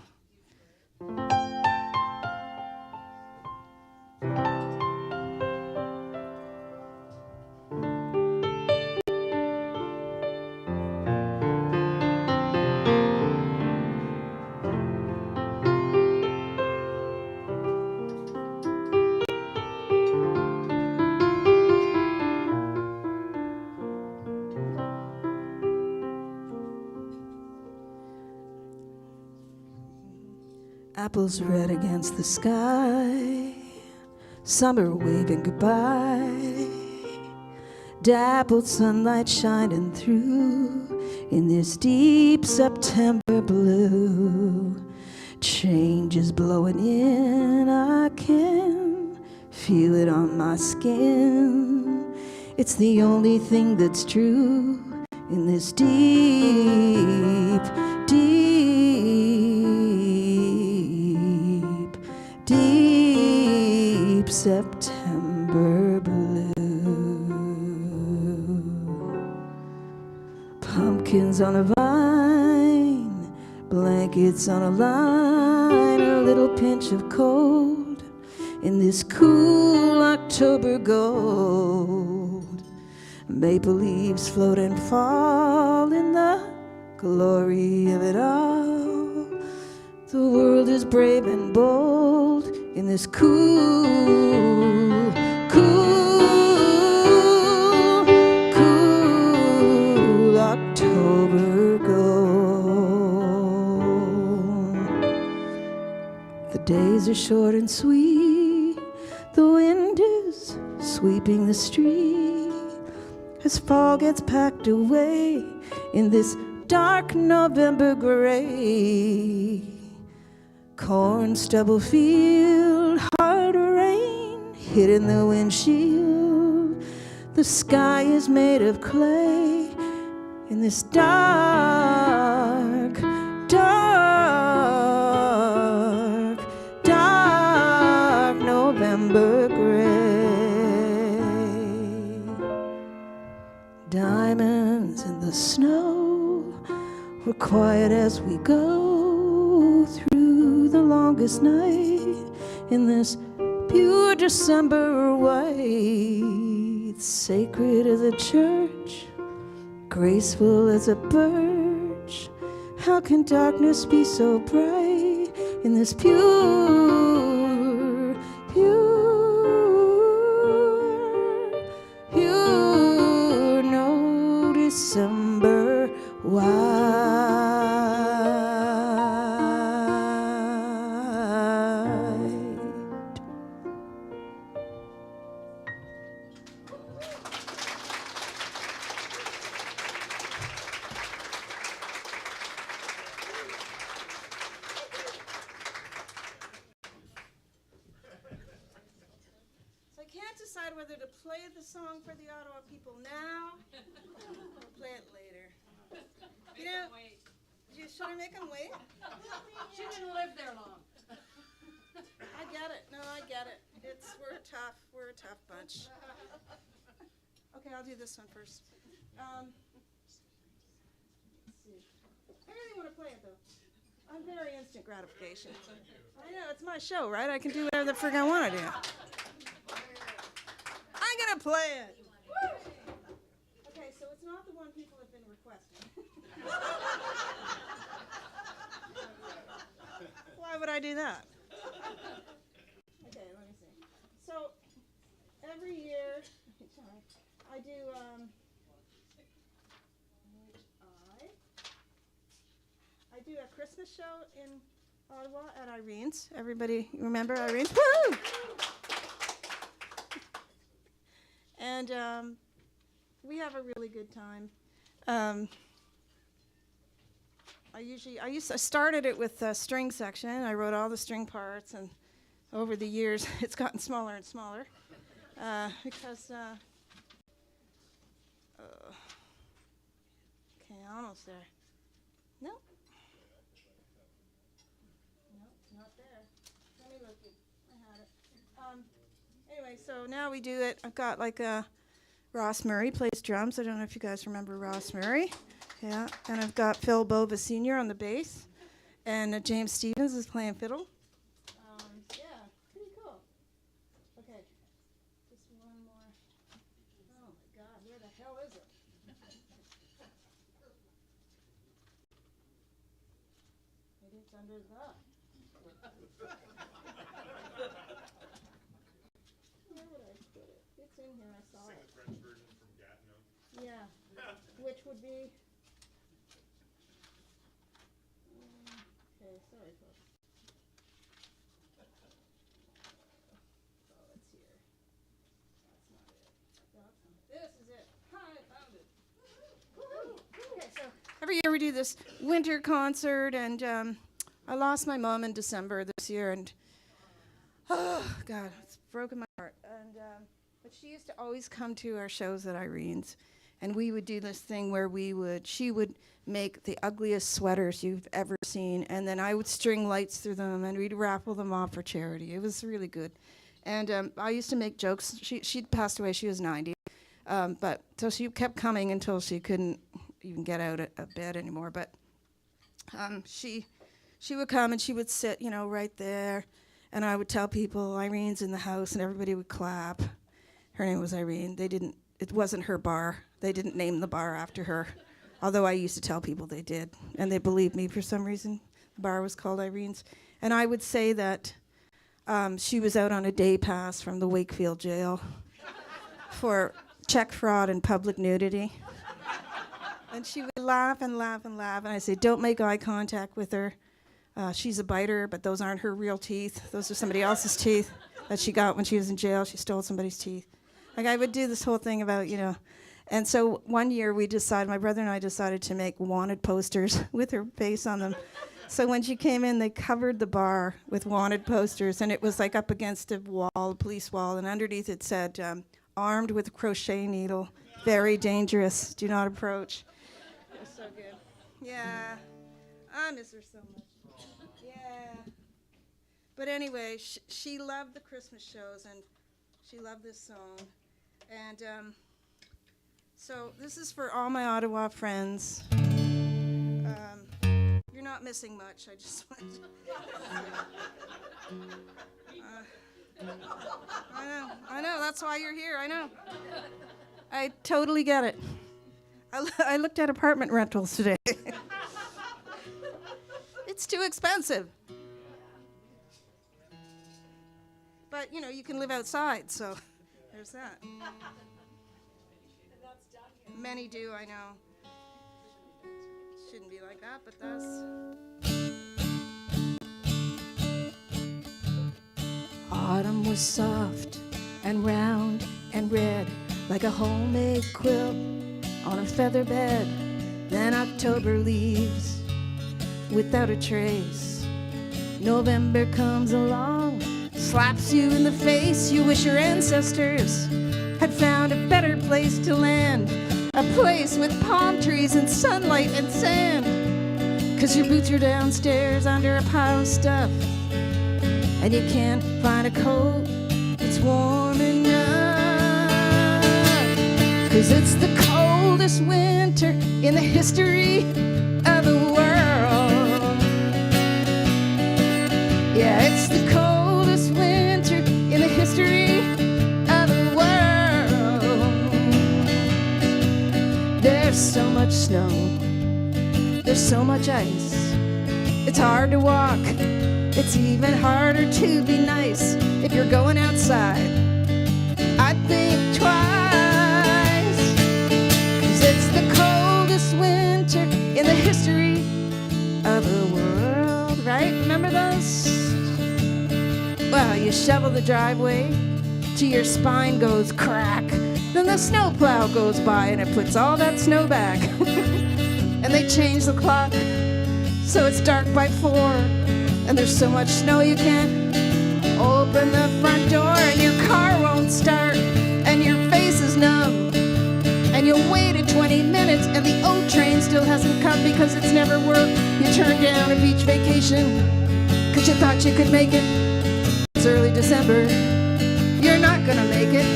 Apples red against the sky, summer waving goodbye, dappled sunlight shining through in this deep September blue. Change is blowing in, I can feel it on my skin. It's the only thing that's true in this deep, deep, deep September blue. Pumpkins on a vine, blankets on a line, a little pinch of cold in this cool October gold. Maple leaves float and fall in the glory of it all. The world is brave and bold in this cool, cool, cool October gold. The days are short and sweet, the wind is sweeping the street as fall gets packed away in this dark November gray. Corn stubble field, hard rain hitting the windshield. The sky is made of clay in this dark, dark, dark November gray. Diamonds in the snow, we're quiet as we go through the longest night in this pure December white. Sacred as a church, graceful as a birch. How can darkness be so bright in this pure, pure, pure no December white? Whether to play the song for the Ottawa people now or play it later. You know, should I make them wait? She didn't live there long. I get it. No, I get it. We're tough. We're a tough bunch. Okay, I'll do this one first. Let's see. I really want to play it though. I'm very instant gratification. I know, it's my show, right? I can do whatever the frick I want to do. I'm gonna play it. Okay, so it's not the one people have been requesting. Why would I do that? Okay, let me see. So every year I do I do a Christmas show in Ottawa at Irene's. Everybody remember Irene's? Woo! And we have a really good time. I started it with the string section. I wrote all the string parts, and over the years, it's gotten smaller and smaller because. Okay, almost there. Nope. Nope, not there. Let me look. I had it. Anyway, so now we do it. I've got like Ross Murray plays drums. I don't know if you guys remember Ross Murray. Yeah, and I've got Phil Bova Sr. on the bass, and James Stevens is playing fiddle. Yeah, pretty cool. Okay, just one more. Oh my God, where the hell is it? Maybe it's under the. Where would I put it? It's in here. I saw it. Sing the French version from Gatineau. Yeah, which would be. Okay, sorry, folks. year we do this winter concert, and I lost my mom in December this year, and oh God, it's broken my heart. And but she used to always come to our shows at Irene's, and we would do this thing where she would make the ugliest sweaters you've ever seen, and then I would string lights through them, and we'd raffle them off for charity. It was really good. And I used to make jokes. She'd passed away. She was 90. But so she kept coming until she couldn't even get out of bed anymore. But she would come and she would sit, right there. And I would tell people, Irene's in the house, and everybody would clap. Her name was Irene. It wasn't her bar. They didn't name the bar after her. Although I used to tell people they did. And they believed me for some reason. The bar was called Irene's. And I would say that she was out on a day pass from the Wakefield jail for check fraud and public nudity. And she would laugh and laugh and laugh. And I say, don't make eye contact with her. She's a biter, but those aren't her real teeth. Those are somebody else's teeth that she got when she was in jail. She stole somebody's teeth. Like, I would do this whole thing about, And so one year my brother and I decided to make wanted posters with her face on them. So when she came in, they covered the bar with wanted posters, and it was like up against a wall, a police wall, and underneath it said, armed with a crochet needle, very dangerous, do not approach. It was so good. Yeah, I miss her so much. Yeah. But anyway, she loved the Christmas shows, and she loved this song. And so this is for all my Ottawa friends. You're not missing much. I just wanted to. I know. That's why you're here. I know. I totally get it. I looked at apartment rentals today. It's too expensive. But, you can live outside, so there's that. Many do, I know. Shouldn't be like that, but that's. Autumn was soft and round and red, like a homemade quilt on a feather bed. Then October leaves without a trace. November comes along, slaps you in the face. You wish your ancestors had found a better place to land, a place with palm trees and sunlight and sand. 'Cause your boots are downstairs under a pile of stuff, and you can't find a coat that's warm enough. 'Cause it's the coldest winter in the history of the world. Yeah, it's the coldest winter in the history of the world. There's so much snow, there's so much ice. It's hard to walk, it's even harder to be nice. If you're going outside, I'd think twice. 'Cause it's the coldest winter in the history of the world, right? Remember those? Well, you shovel the driveway till your spine goes crack. Then the snowplow goes by and it puts all that snow back. And they change the clock so it's dark by 4. And there's so much snow you can't open the front door, and your car won't start, and your face is numb. And you waited 20 minutes and the O train still hasn't come because it's never worked. You turned down a beach vacation 'cause you thought you could make it. It's early December, you're not gonna make it.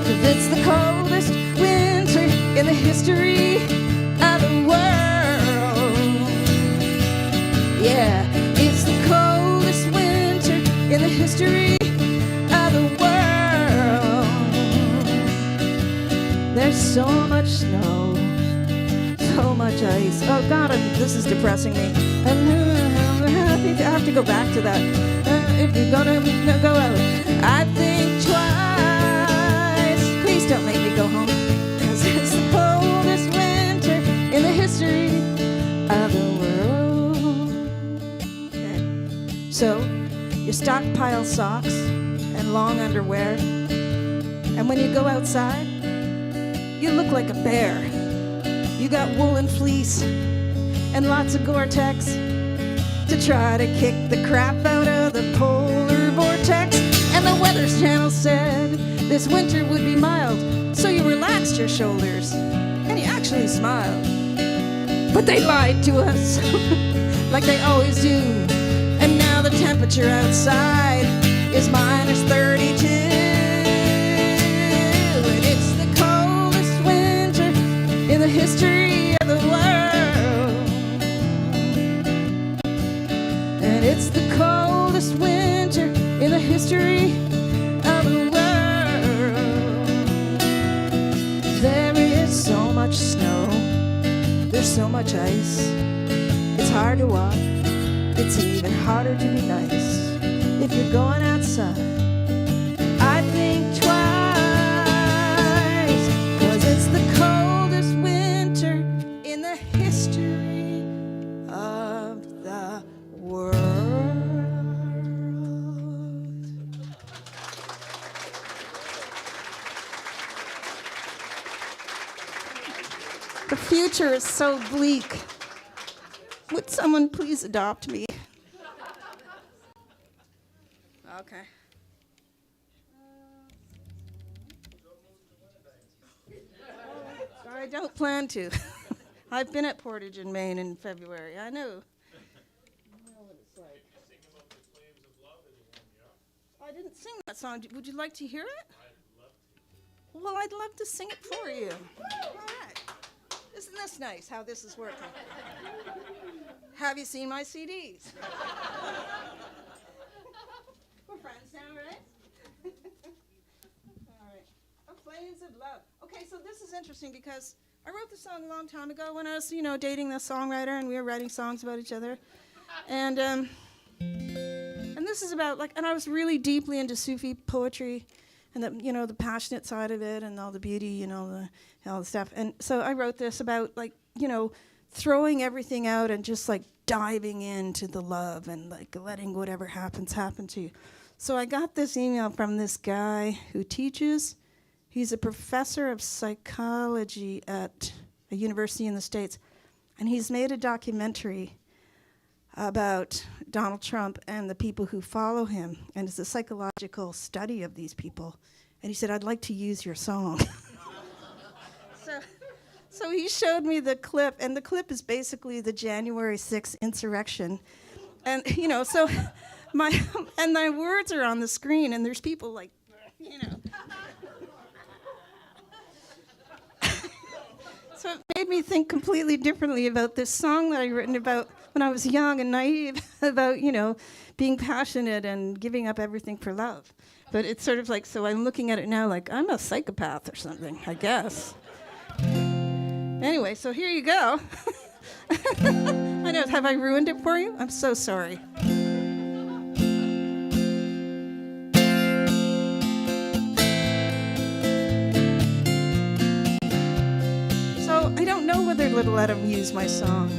'Cause it's the coldest winter in the history of the world. Yeah, it's the coldest winter in the history of the world. There's so much snow, so much ice. Oh God, this is depressing me. I have to go back to that. If you're gonna go out, I think twice. Please don't make me go home, 'cause it's the coldest winter in the history of the world. Okay. So you stockpile socks and long underwear, and when you go outside, you look like a bear. You got woolen fleece and lots of Gore-Tex to try to kick the crap out of the polar vortex. And the Weather Channel said this winter would be mild, so you relaxed your shoulders and you actually smiled. But they lied to us like they always do. And now the temperature outside is minus 32. And it's the coldest winter in the history of the world. And it's the coldest winter in the history of the world. There is so much snow, there's so much ice. It's hard to walk, it's even harder to be nice. If you're going outside, I think twice, 'cause it's the coldest winter in the history of the world. The future is so bleak. Would someone please adopt me? Okay. I don't plan to. I've been at Portage in Maine in February. I know. What it's like. I didn't sing that song. Would you like to hear it? Well, I'd love to sing it for you. All right. Isn't this nice how this is working? Have you seen my CDs? We're friends now, right? All right. Oh, Flames of Love. Okay, so this is interesting because I wrote the song a long time ago when I was, dating the songwriter, and we were writing songs about each other. And this is about, and I was really deeply into Sufi poetry and the passionate side of it and all the beauty, all the stuff. And so I wrote this about, throwing everything out and just, diving into the love and, letting whatever happens happen to you. So I got this email from this guy who teaches. He's a professor of psychology at a university in the States. And he's made a documentary about Donald Trump and the people who follow him. And it's a psychological study of these people. And he said, I'd like to use your song. So he showed me the clip, and the clip is basically the January 6th insurrection. And, so my words are on the screen, and there's people So it made me think completely differently about this song that I written about when I was young and naive, about, being passionate and giving up everything for love. But it's sort of so I'm looking at it now I'm a psychopath or something, I guess. Anyway, so here you go. I know, have I ruined it for you? I'm so sorry. So I don't know whether to let him use my song.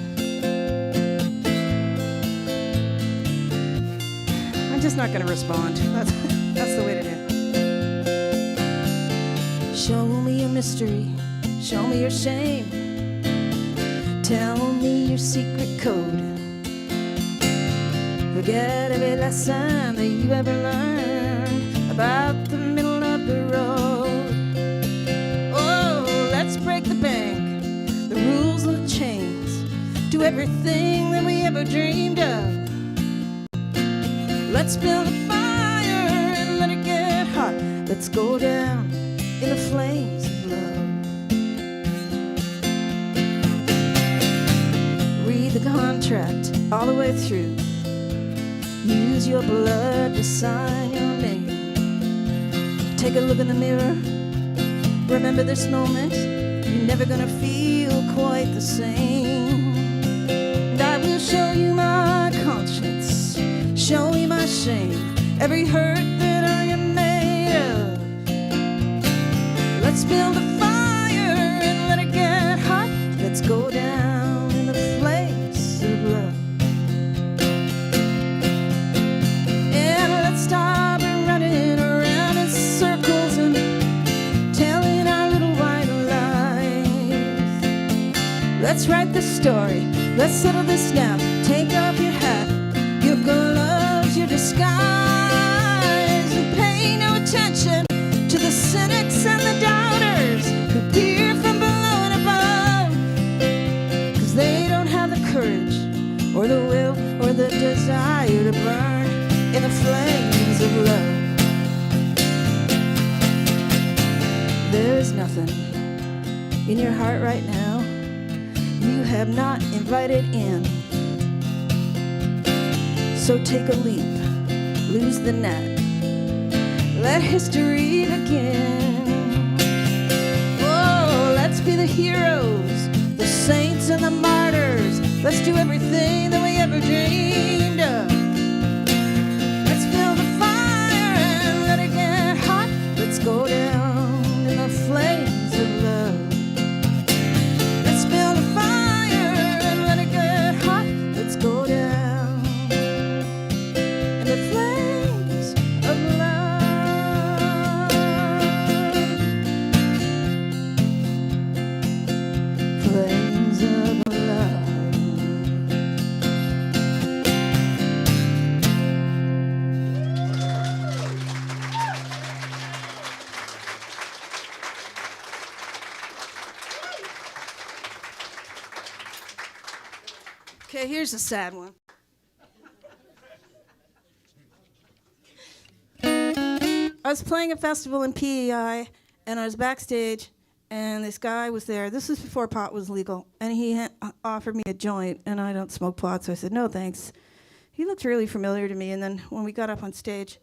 I'm just not going to respond. That's the way to do it. Show me your mystery. Show me your shame. Tell me your secret code. Forget every lesson that you ever learned about the middle of the road. Oh, let's break the bank, the rules and the chains. Do everything that we ever dreamed of. Let's build a fire and let it get hot. Let's go down in the flames of love. Read the contract all the way through. Use your blood to sign your name. Take a look in the mirror. Remember this moment. You're never gonna feel quite the same. And I will show you my conscience. Show me my shame. Every hurt that I am made of. Let's build a fire and let it get hot. Let's go down in the flames of love. And let's stop running around in circles and telling our little white lies. Let's settle this now. Take off your hat, your gloves, your disguise, and pay no attention to the cynics and the doubters who peer from below and above, 'cause they don't have the courage or the will or the desire to burn in the flames of love. There is nothing in your heart right now you have not invited in. So take a leap, lose the net, let history begin. Oh, let's be the heroes, the saints and the martyrs. Let's do everything that we ever dreamed of. Let's build a fire and let it get hot. Let's go down in the flames of love. Let's build a fire and let it get hot. Let's go down in the flames of love. Flames of love. Okay, here's a sad one. I was playing a festival in PEI, and I was backstage, and this guy was there. This was before pot was legal, and he offered me a joint, and I don't smoke pot, so I said, no, thanks. He looked really familiar to me, and then when we got up on stage,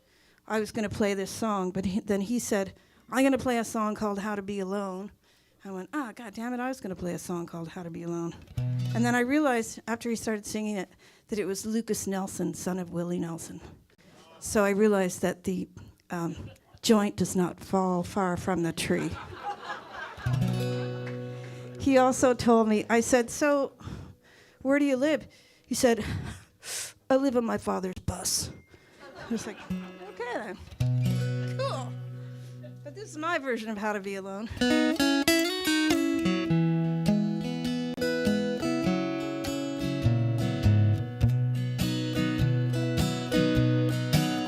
I was going to play this song, but then he said, I'm going to play a song called How to Be Alone. I went, God damn it, I was going to play a song called How to Be Alone. And then I realized, after he started singing it, that it was Lucas Nelson, son of Willie Nelson. So I realized that the joint does not fall far from the tree. He also told me, I said, so where do you live? He said, I live on my father's bus. I was like, okay then, cool. But this is my version of How to Be Alone.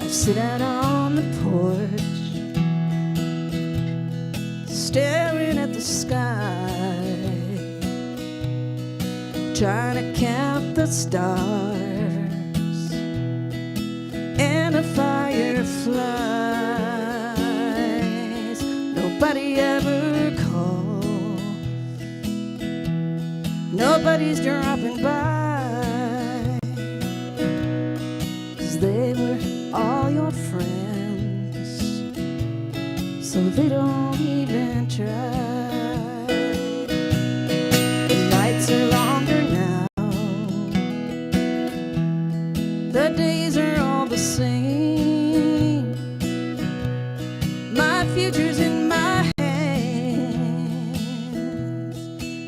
Sit out on the porch, staring at the sky, trying to count the stars and the fireflies. Nobody ever calls, nobody's dropping by, 'cause they were all your friends, so they don't even try. The nights are longer now, the days are all the same. My future's in my hands,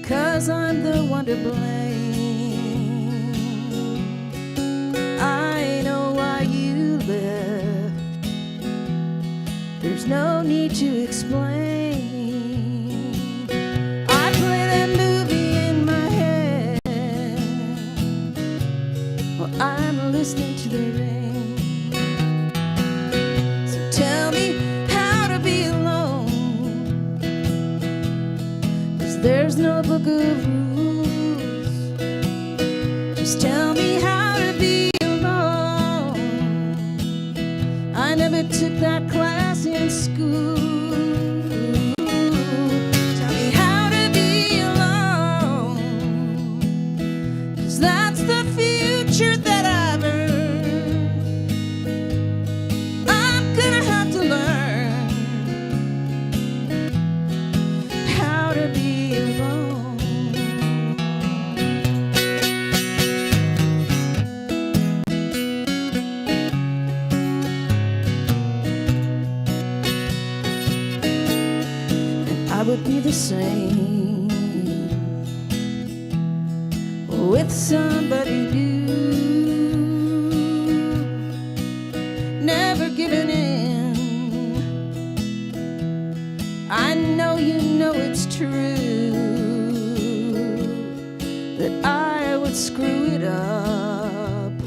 'cause I'm the one to blame. I know why you left, there's no need to explain. I play that movie in my head while I'm listening to the rain. So tell me how to be alone, 'cause there's no book of rules. Just tell me how to be alone. I never took that class in school. Tell me how to be alone, 'cause that's the future that I've earned. I'm gonna have to learn how to be alone. I would be the same with somebody new, never giving in. I know you know it's true that I would screw it up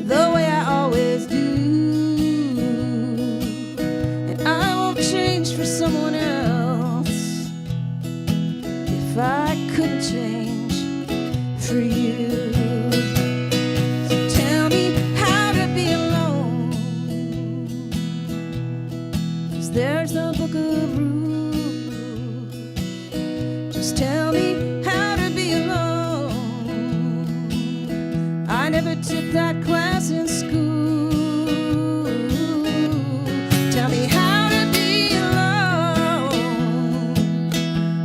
the way I always do. And I won't change for someone else if I couldn't change for you. So tell me how to be alone, 'cause there's no book of rules. Just tell me how to be alone. I never took that class in school. Tell me how to be alone,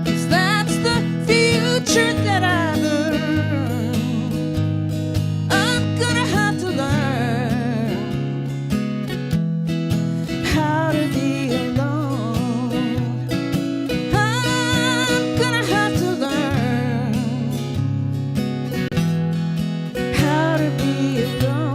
'cause that's the future that I've earned. I'm gonna have to learn how to be alone. I'm gonna have to learn how to be alone.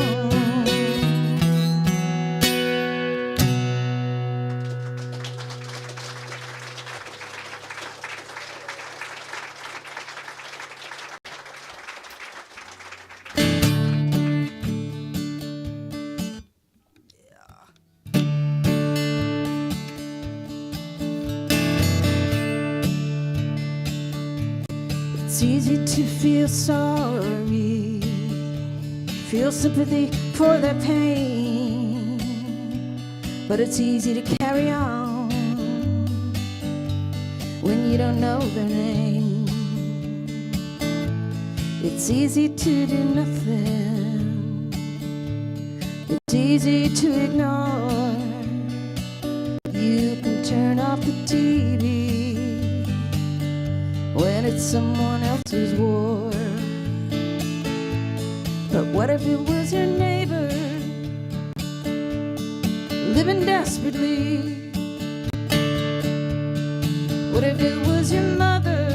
It's easy to feel sorry, feel sympathy for their pain, but it's easy to carry on when you don't know their name. It's easy to do nothing, it's easy to ignore. You can turn off the TV when it's someone else's war. But what if it was your neighbor living desperately? What if it was your mother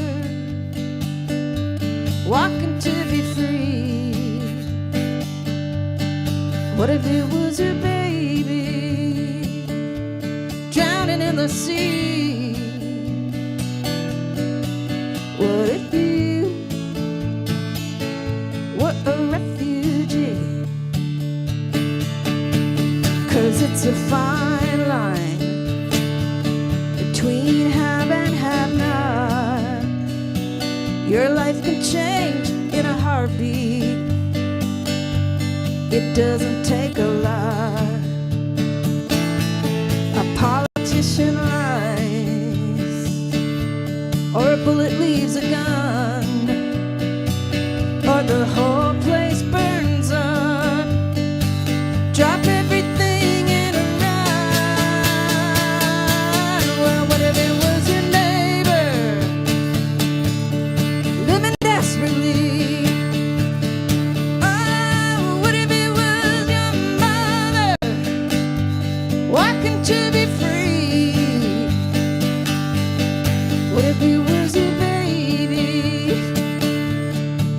walking to be free? What if it was your baby drowning in the sea? What if you were a refugee? 'Cause it's a fine line between have and have not. Your life can change in a heartbeat. It doesn't take a lot. A politician lies, or a bullet leaves a gun, or the whole place burns up. Drop everything and run. Well, what if it was your neighbor living desperately? Oh, what if it was your mother walking to be free? What if it was your baby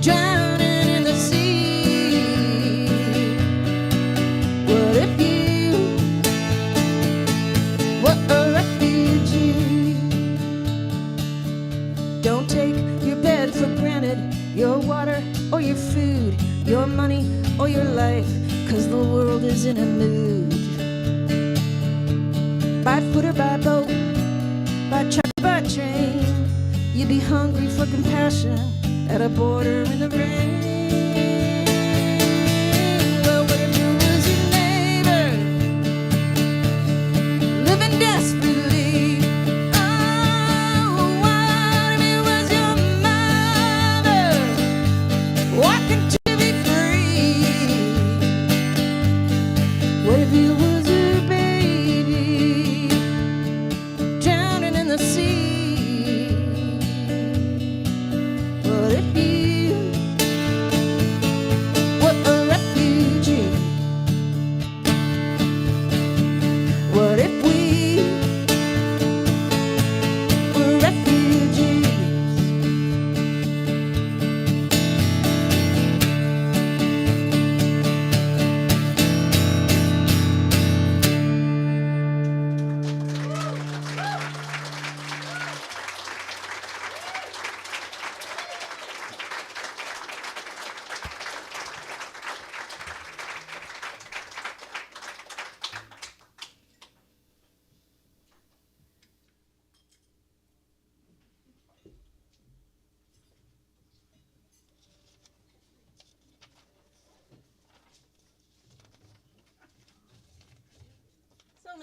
drowning in the sea? What if you were a refugee? Don't take your bed for granted, your water or your food, your money or your life, 'cause the world is in a mood. By foot or by boat, by truck or by train, you'd be hungry for compassion at a border in the rain. Well, what if it was your neighbor living desperately? Oh, what if it was your mother walking to be free? What if it was your baby drowning in the sea? What if you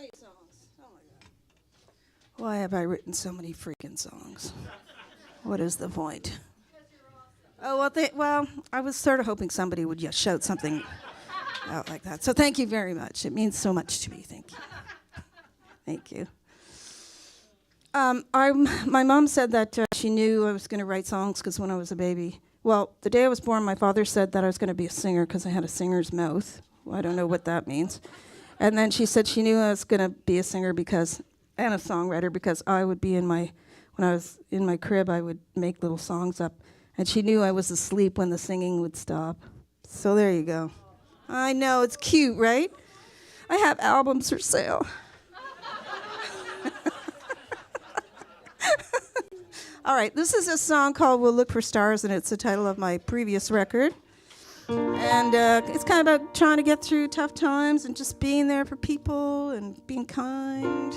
many songs. Oh my God. Why have I written so many freaking songs? What is the point? Oh, well, I was sort of hoping somebody would just shout something out like that. So thank you very much. It means so much to me. Thank you. Thank you. My mom said that she knew I was going to write songs because when I was a baby. Well, the day I was born, my father said that I was going to be a singer because I had a singer's mouth. Well, I don't know what that means. And then she said she knew I was going to be a singer and a songwriter because when I was in my crib, I would make little songs up. And she knew I was asleep when the singing would stop. So there you go. I know, it's cute, right? I have albums for sale. All right, this is a song called We'll Look for Stars, and it's the title of my previous record. And it's kind of about trying to get through tough times and just being there for people and being kind.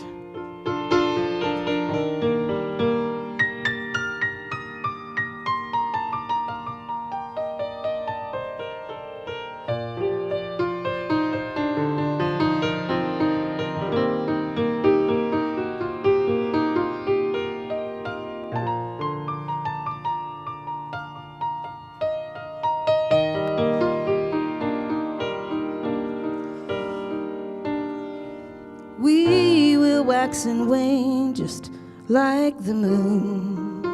We will wax and wane just like the moon.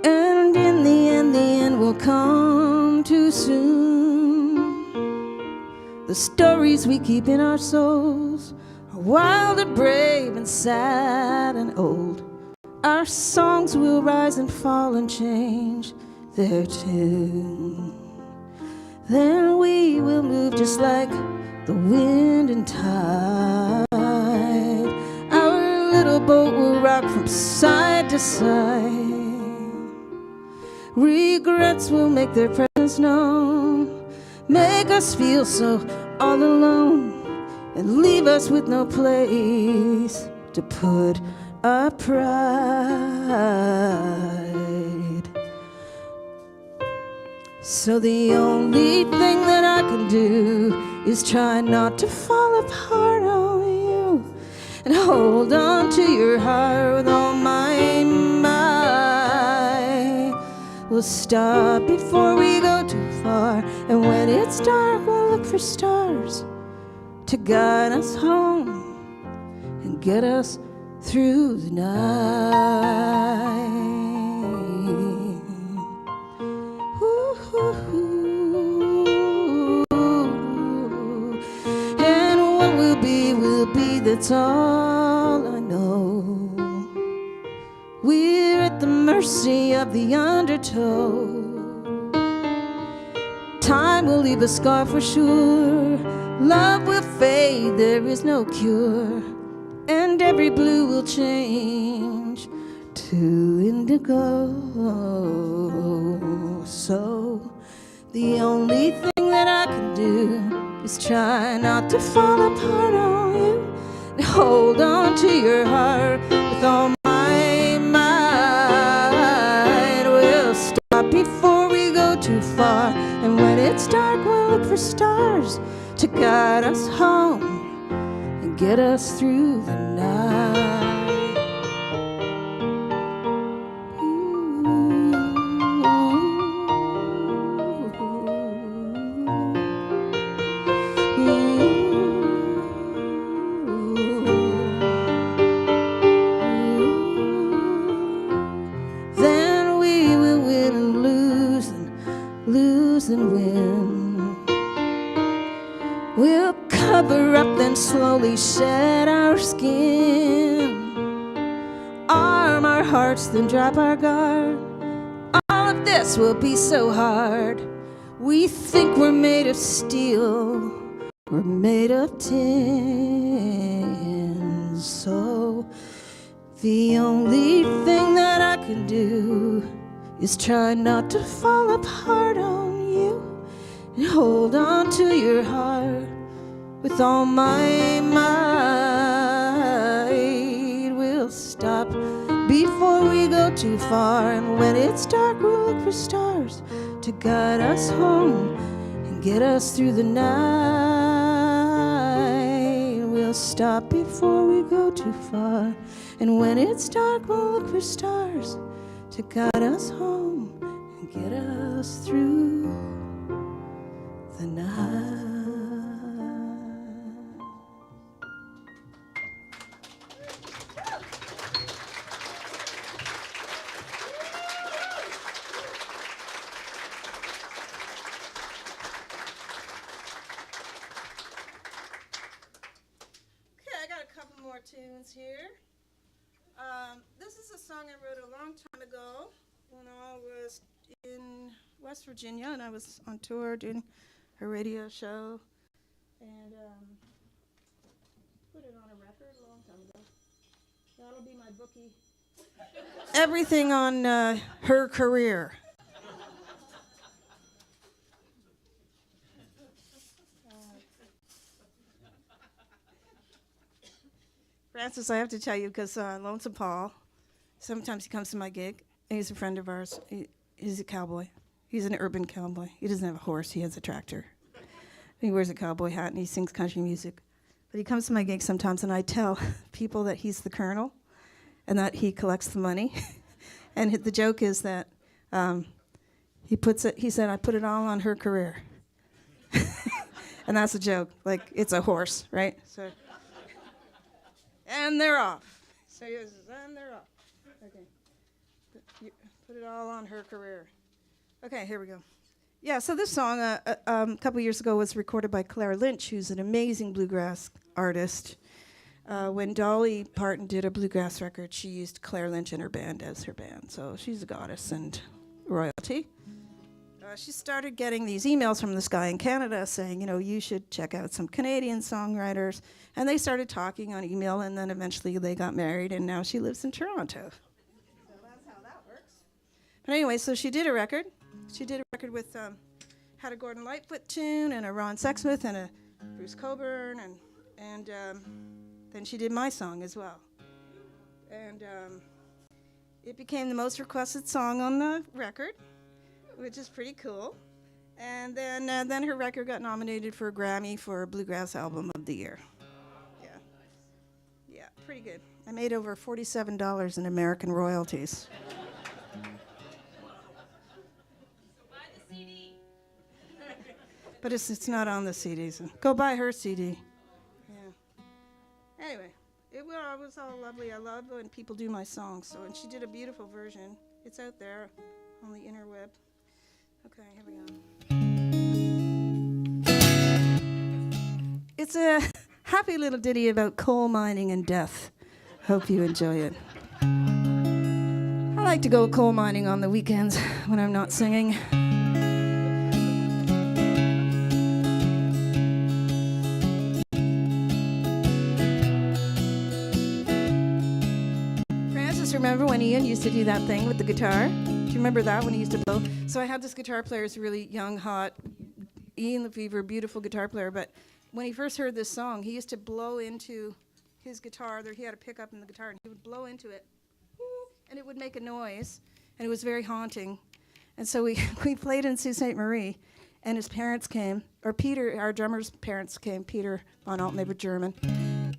And in the end will come too soon. The stories we keep in our souls are wild and brave and sad and old. Our songs will rise and fall and change their tune. Then we will move just like the wind and tide. Our little boat will rock from side to side. Regrets will make their presence known, make us feel so all alone, and leave us with no place to put our pride. So the only thing that I can do is try not to fall apart on you and hold on to your heart with all my might. We'll stop before we go too far, and when it's dark we'll look for stars to guide us home and get us through the night. Will be, that's all I know. We're at the mercy of the undertow. Time will leave a scar for sure. Love will fade, there is no cure. And every blue will change to indigo. So the only thing that I can do is try not to fall apart on you and hold on to your heart with all my might. We'll stop before we go too far, and when it's dark we'll look for stars to guide us home and get us through the night. And win. We'll cover up, then slowly shed our skin, arm our hearts, then drop our guard. All of this will be so hard. We think we're made of steel, we're made of tin. So the only thing that I can do is try not to fall apart on you and hold on to your heart with all my might. We'll stop before we go too far, and when it's dark we'll look for stars to guide us home and get us through the night. must stop before we go too far. And when it's dark, we'll look for stars to guide us home and get us through the night. Tunes here. This is a song I wrote a long time ago when I was in West Virginia and I was on tour doing a radio show, and put it on a record a long time ago. That'll be my bookie. Everything on her career. Francis, I have to tell you, because Lonesome Paul, sometimes he comes to my gig, and he's a friend of ours. He's a cowboy. He's an urban cowboy. He doesn't have a horse, he has a tractor. He wears a cowboy hat, and he sings country music. But he comes to my gig sometimes, and I tell people that he's the colonel, and that he collects the money. And the joke is that he said, I put it all on her career. And that's a joke, like it's a horse, right? So. And they're off. So he says, and they're off. Okay. Put it all on her career. Okay, here we go. Yeah, so this song a couple years ago was recorded by Claire Lynch, who's an amazing bluegrass artist. When Dolly Parton did a bluegrass record, she used Claire Lynch and her band as her band. So she's a goddess and royalty. She started getting these emails from this guy in Canada saying, you know, you should check out some Canadian songwriters. And they started talking on email, and then eventually they got married, and now she lives in Toronto. So that's how that works. But anyway, so she did a record. She did a record with, had a Gordon Lightfoot tune, and a Ron Sexsmith, and a Bruce Cockburn, and then she did my song as well. And it became the most requested song on the record, which is pretty cool. And then her record got nominated for a Grammy for Bluegrass Album of the Year. Yeah, pretty good. I made over $47 in American royalties. So buy the CD. But it's not on the CD, so go buy her CD. Yeah. Anyway, it was all lovely. I love when people do my songs. So, and she did a beautiful version. It's out there on the interweb. Okay, here we go. It's a happy little ditty about coal mining and death. Hope you enjoy it. I like to go coal mining on the weekends when I'm not singing. Francis, remember when Ian used to do that thing with the guitar? Do you remember that when he used to blow? So I had this guitar player, he's a really young, hot, Ian Lefevre, beautiful guitar player, but when he first heard this song, he used to blow into his guitar. He had a pickup in the guitar, and he would blow into it, and it would make a noise, and it was very haunting. And so we played in Sault Ste. Marie, and his parents came, or Peter, our drummer's parents came, Peter Von Alten, they were German.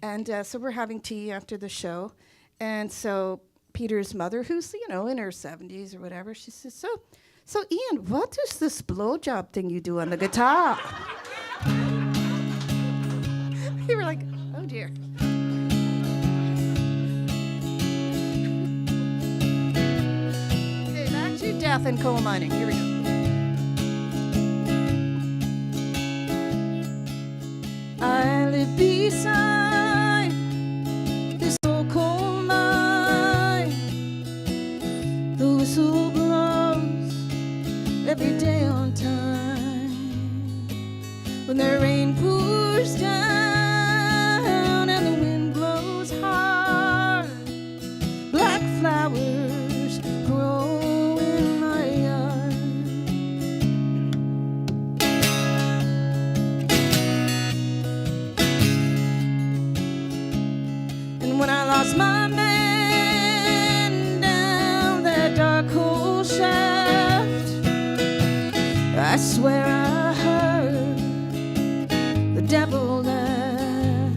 And so we're having tea after the show, and so Peter's mother, who's, you know, in her 70s or whatever, she says, so Ian, what is this blowjob thing you do on the guitar? We were like, oh dear. Okay, back to death and coal mining. Here we go. I live beside this old coal mine. The whistle blows every day on time. When the rain pours down and the wind blows hard, black flowers grow in my yard. And when I lost my man down that dark coal shaft, I swear I heard the devil laugh.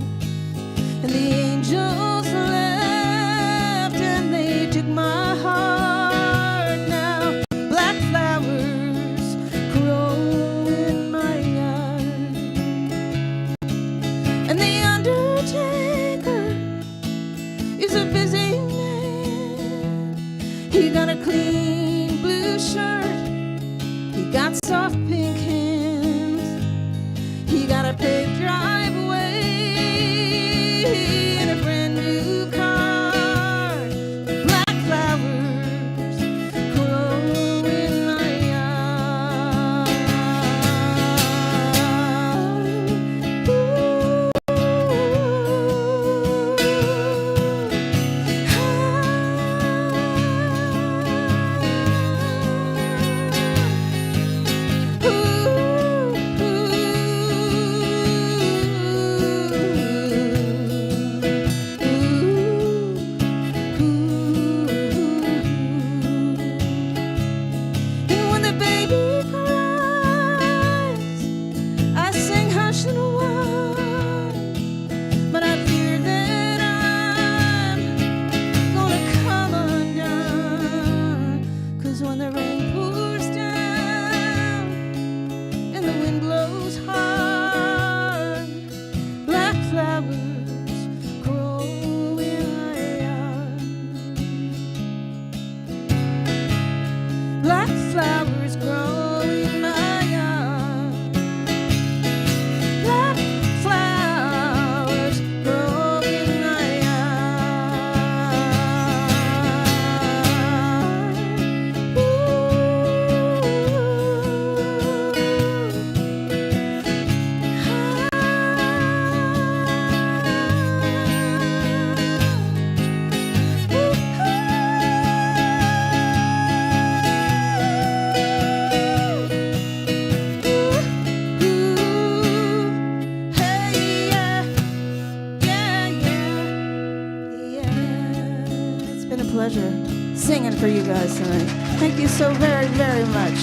guys tonight. Thank you so very, very much.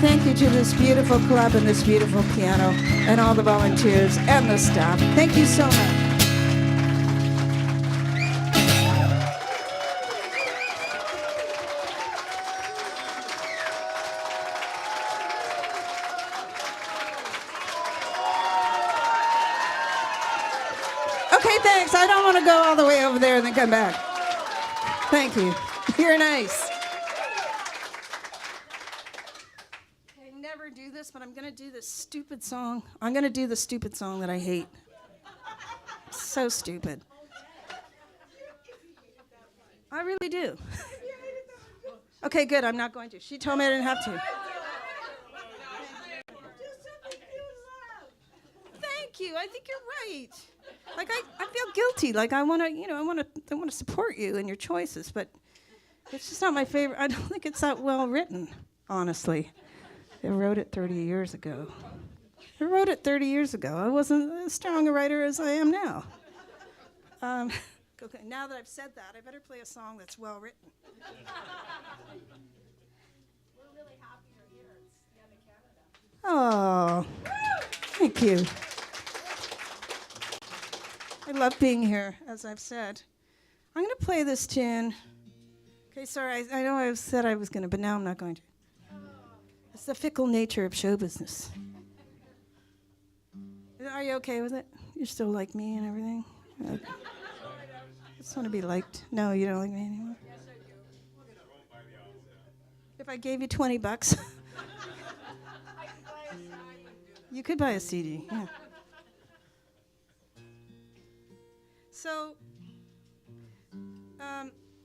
Thank you to this beautiful club and this beautiful piano and all the volunteers and the staff. Thank you so much. Okay, thanks. I don't want to go all the way over there and then come back. Thank you. You're nice. I never do this, but I'm going to do this stupid song. I'm going to do the stupid song that I hate. So stupid. I really do. Okay, good. I'm not going to. She told me I didn't have to. Thank you. I think you're right. Like I feel guilty. Like I want to support you in your choices, but it's just not my favorite. I don't think it's that well written, honestly. I wrote it 30 years ago. I wasn't as strong a writer as I am now. Okay, now that I've said that, I better play a song that's well written. We're really happy you're here. It's the end of Canada. Oh, thank you. I love being here, as I've said. I'm going to play this tune. Okay, sorry, I know I said I was going to, but now I'm not going to. It's the fickle nature of show business. Are you okay with it? You still like me and everything? Okay. I just want to be liked. No, you don't like me anymore? Yes, I do. If I gave you $20, I could buy a CD and do that. you could buy a CD. Yeah.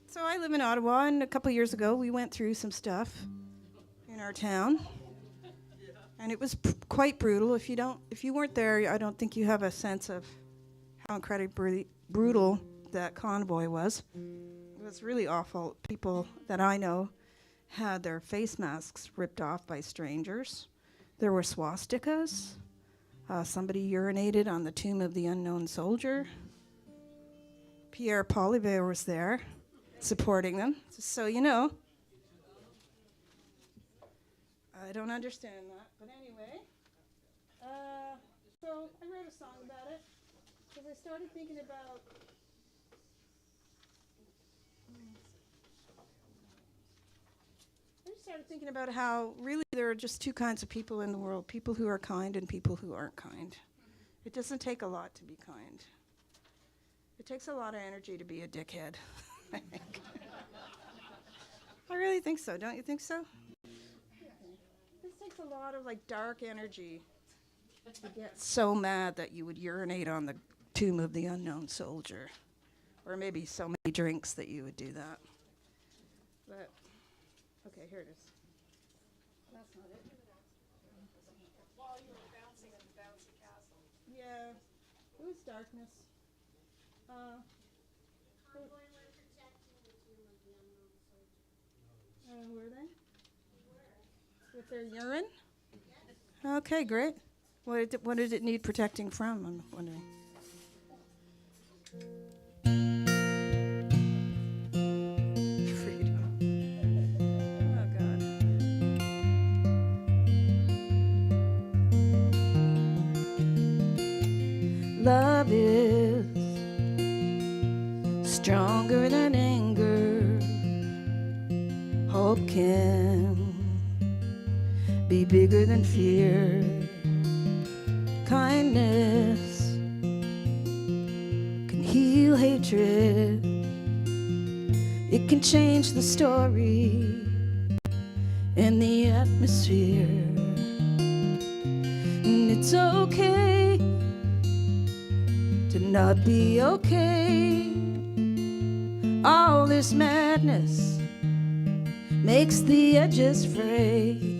So I live in Ottawa, and a couple years ago we went through some stuff in our town, and it was quite brutal. If you weren't there, I don't think you have a sense of how incredibly brutal that convoy was. It was really awful. People that I know had their face masks ripped off by strangers. There were swastikas. Somebody urinated on the tomb of the unknown soldier. Pierre Polivet was there, supporting them, just so you know. I don't understand that, but anyway. So I wrote a song about it, because I started thinking about... how really there are just two kinds of people in the world, people who are kind and people who aren't kind. It doesn't take a lot to be kind. It takes a lot of energy to be a dickhead, I think. I really think so. Don't you think so? This takes a lot of dark energy to get so mad that you would urinate on the tomb of the unknown soldier. Or maybe so many drinks that you would do that. But, okay, here it is. That's not it. While you were bouncing in the bouncy castle. Yeah, it was darkness. Were they? With their urine? Okay, great. What did it need protecting from? I'm wondering. Freedom. Oh, God. Love is stronger than anger. Hope can be bigger than fear. Kindness can heal hatred. It can change the story and the atmosphere. And it's okay to not be okay. All this madness makes the edges fray.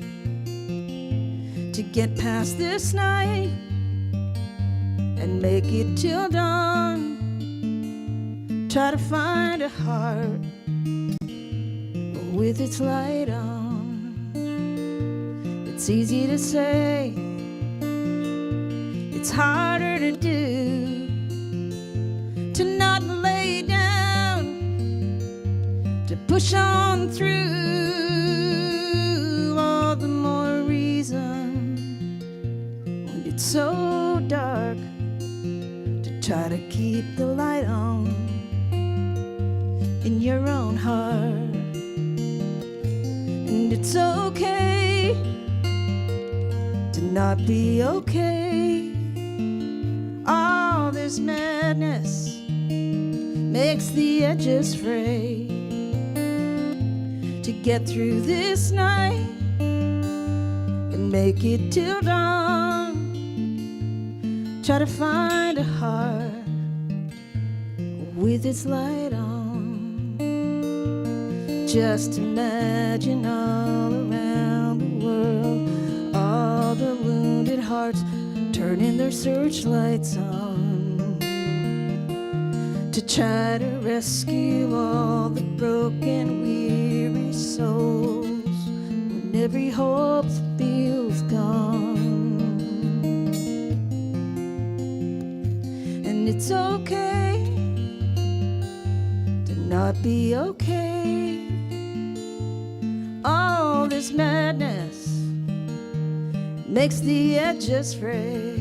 To get past this night and make it till dawn, try to find a heart with its light on. It's easy to say, it's harder to do, to not lay down, to put push on through, all the more reason when it's so dark to try to keep the light on in your own heart. And it's okay to not be okay. All this madness makes the edges fray. To get through this night and make it till dawn, try to find a heart with its light on. Just imagine all around the world, all the wounded hearts turning their searchlights on to try to rescue all the broken, weary souls when every hope feels gone. And it's okay to not be okay. All this madness makes the edges fray.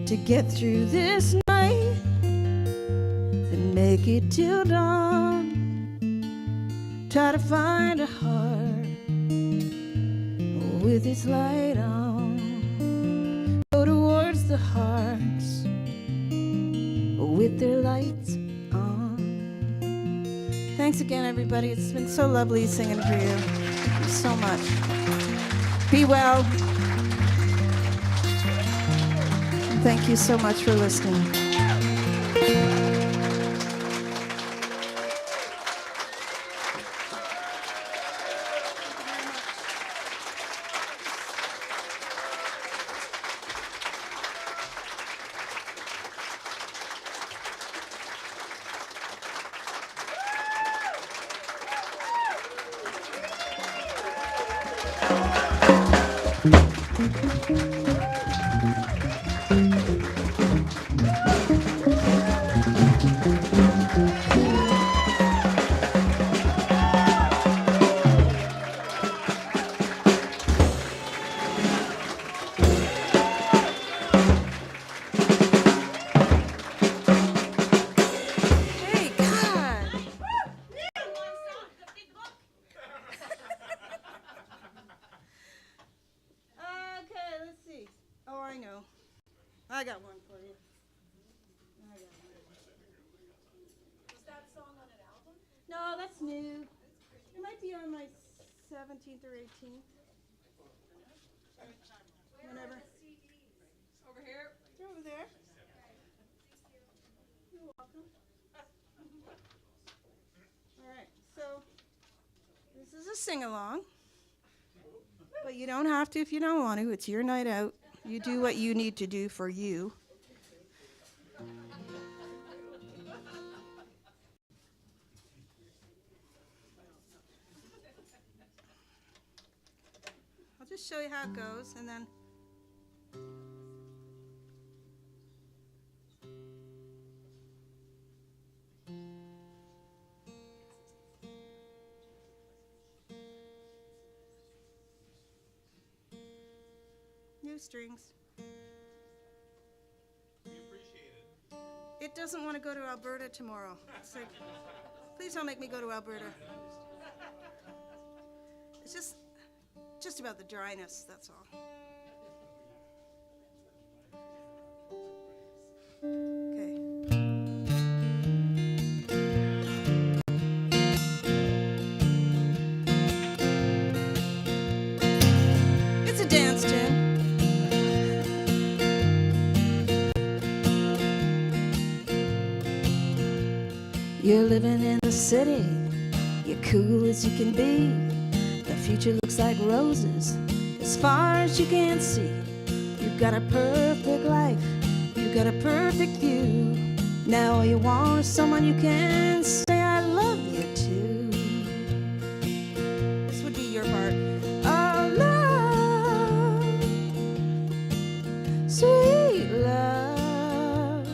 To get through this night and make it till dawn, try to find a heart with its light on. Go towards the hearts with their lights on. Thanks again, everybody. It's been so lovely singing for you. Thank you so much. Be well. Thank you so much for listening. Hey, God. Okay, let's see. Oh, I know. I got one for you. Was that song on an album? No, that's new. It might be on my 17th or 18th. Whenever. Over here. They're over there. You're welcome. All right, so this is a sing-along, but you don't have to if you don't want to. It's your night out. You do what you need to do for you. I'll just show you how it goes, and then new strings. We appreciate it. It doesn't want to go to Alberta tomorrow. It's like, please don't make me go to Alberta. It's just about the dryness, that's all. Okay. It's a dance tune. You're living in the city, you're cool as you can be. The future looks like roses as far as you can see. You've got a perfect life, you've got a perfect view. Now all you want is someone you can say I love you to. This would be your part. Oh, love, sweet love.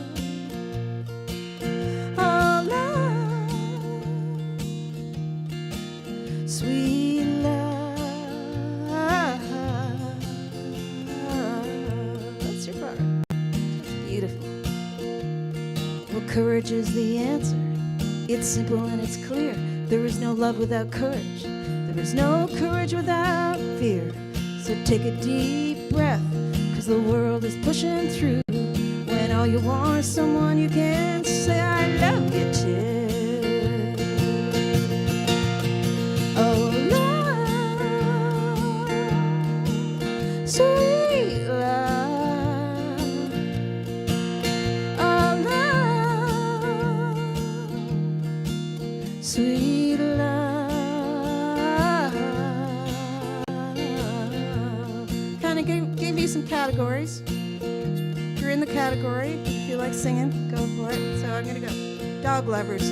Oh, love, Courage is the answer. It's simple and it's clear. There is no love without courage. There is no courage without fear. So take a deep breath, 'cause the world is pushing through. When all you want is someone you can say I love you to. Oh, love, sweet love. Oh, love, sweet love. Kind of gave you some categories. If you're in the category, if you like singing, go for it. So I'm going to go. Dog lovers.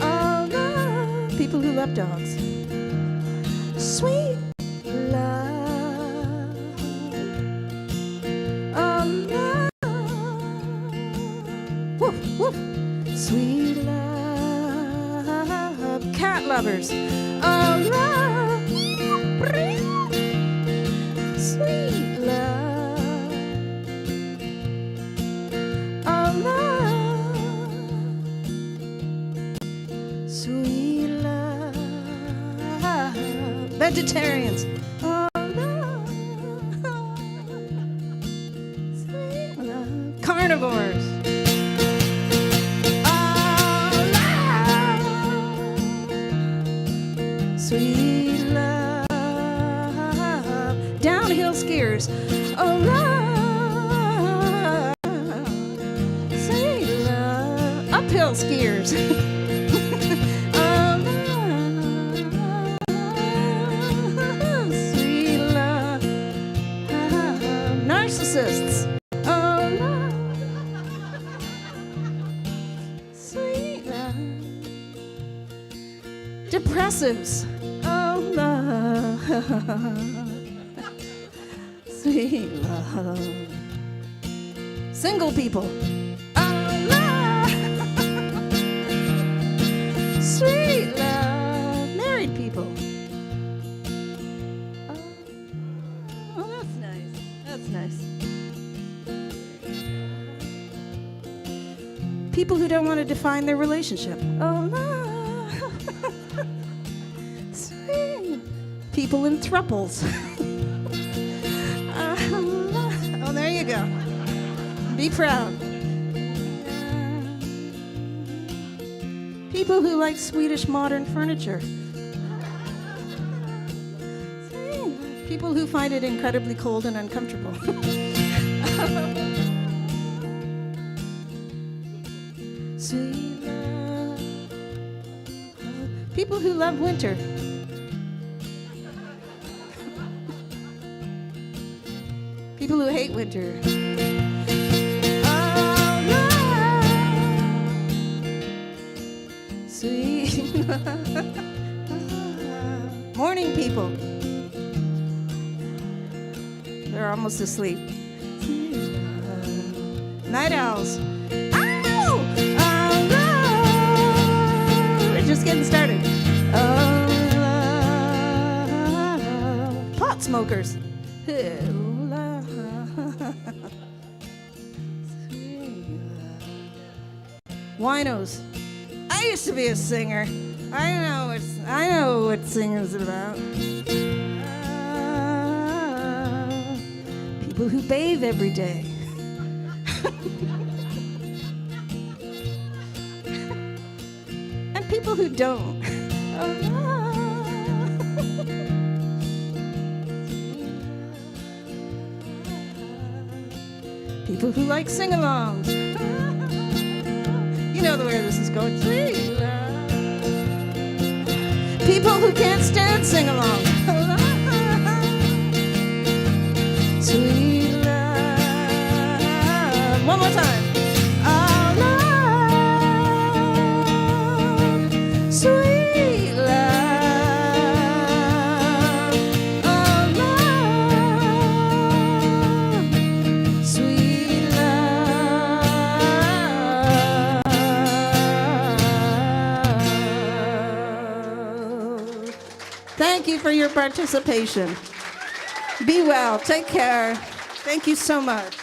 Oh, love. People who love dogs. Sweet love. Oh, love. Woof, woof. Sweet love. Cat lovers. Oh, love. Sweet love. Oh, love. Sweet love. Vegetarians. Oh, love. Sweet love. Carnivores. Oh, love. Sweet love. Downhill skiers. Oh, love. Sweet love. Uphill skiers. Oh, love. Sweet love. Narcissists. Oh, love. Sweet love. Depressives. Oh, love. Sweet love. Single people. Oh, love. Sweet love. Married people. Oh, that's nice. That's nice. People who don't want to define their relationship. Oh, love. Sweet. People in thruples. Oh, there you go. Be proud. People who like Swedish modern furniture. People who find it incredibly cold and uncomfortable. Sweet love. People who love winter. People who hate winter. Oh, love. Sweet love. Morning people. They're almost asleep. Night owls. Ow! Oh, love. We're just getting started. Oh, love. Pot smokers. Winos. I used to be a singer. I know what singing's about. People who bathe every day. And people who don't. People who like sing-alongs. You know where this is going. Sweet love. People who can't stand sing-along. Sweet love. One more time. Oh, love. Sweet love. Oh, love. Sweet love. Thank you for your participation. Be well. Take care. Thank you so much.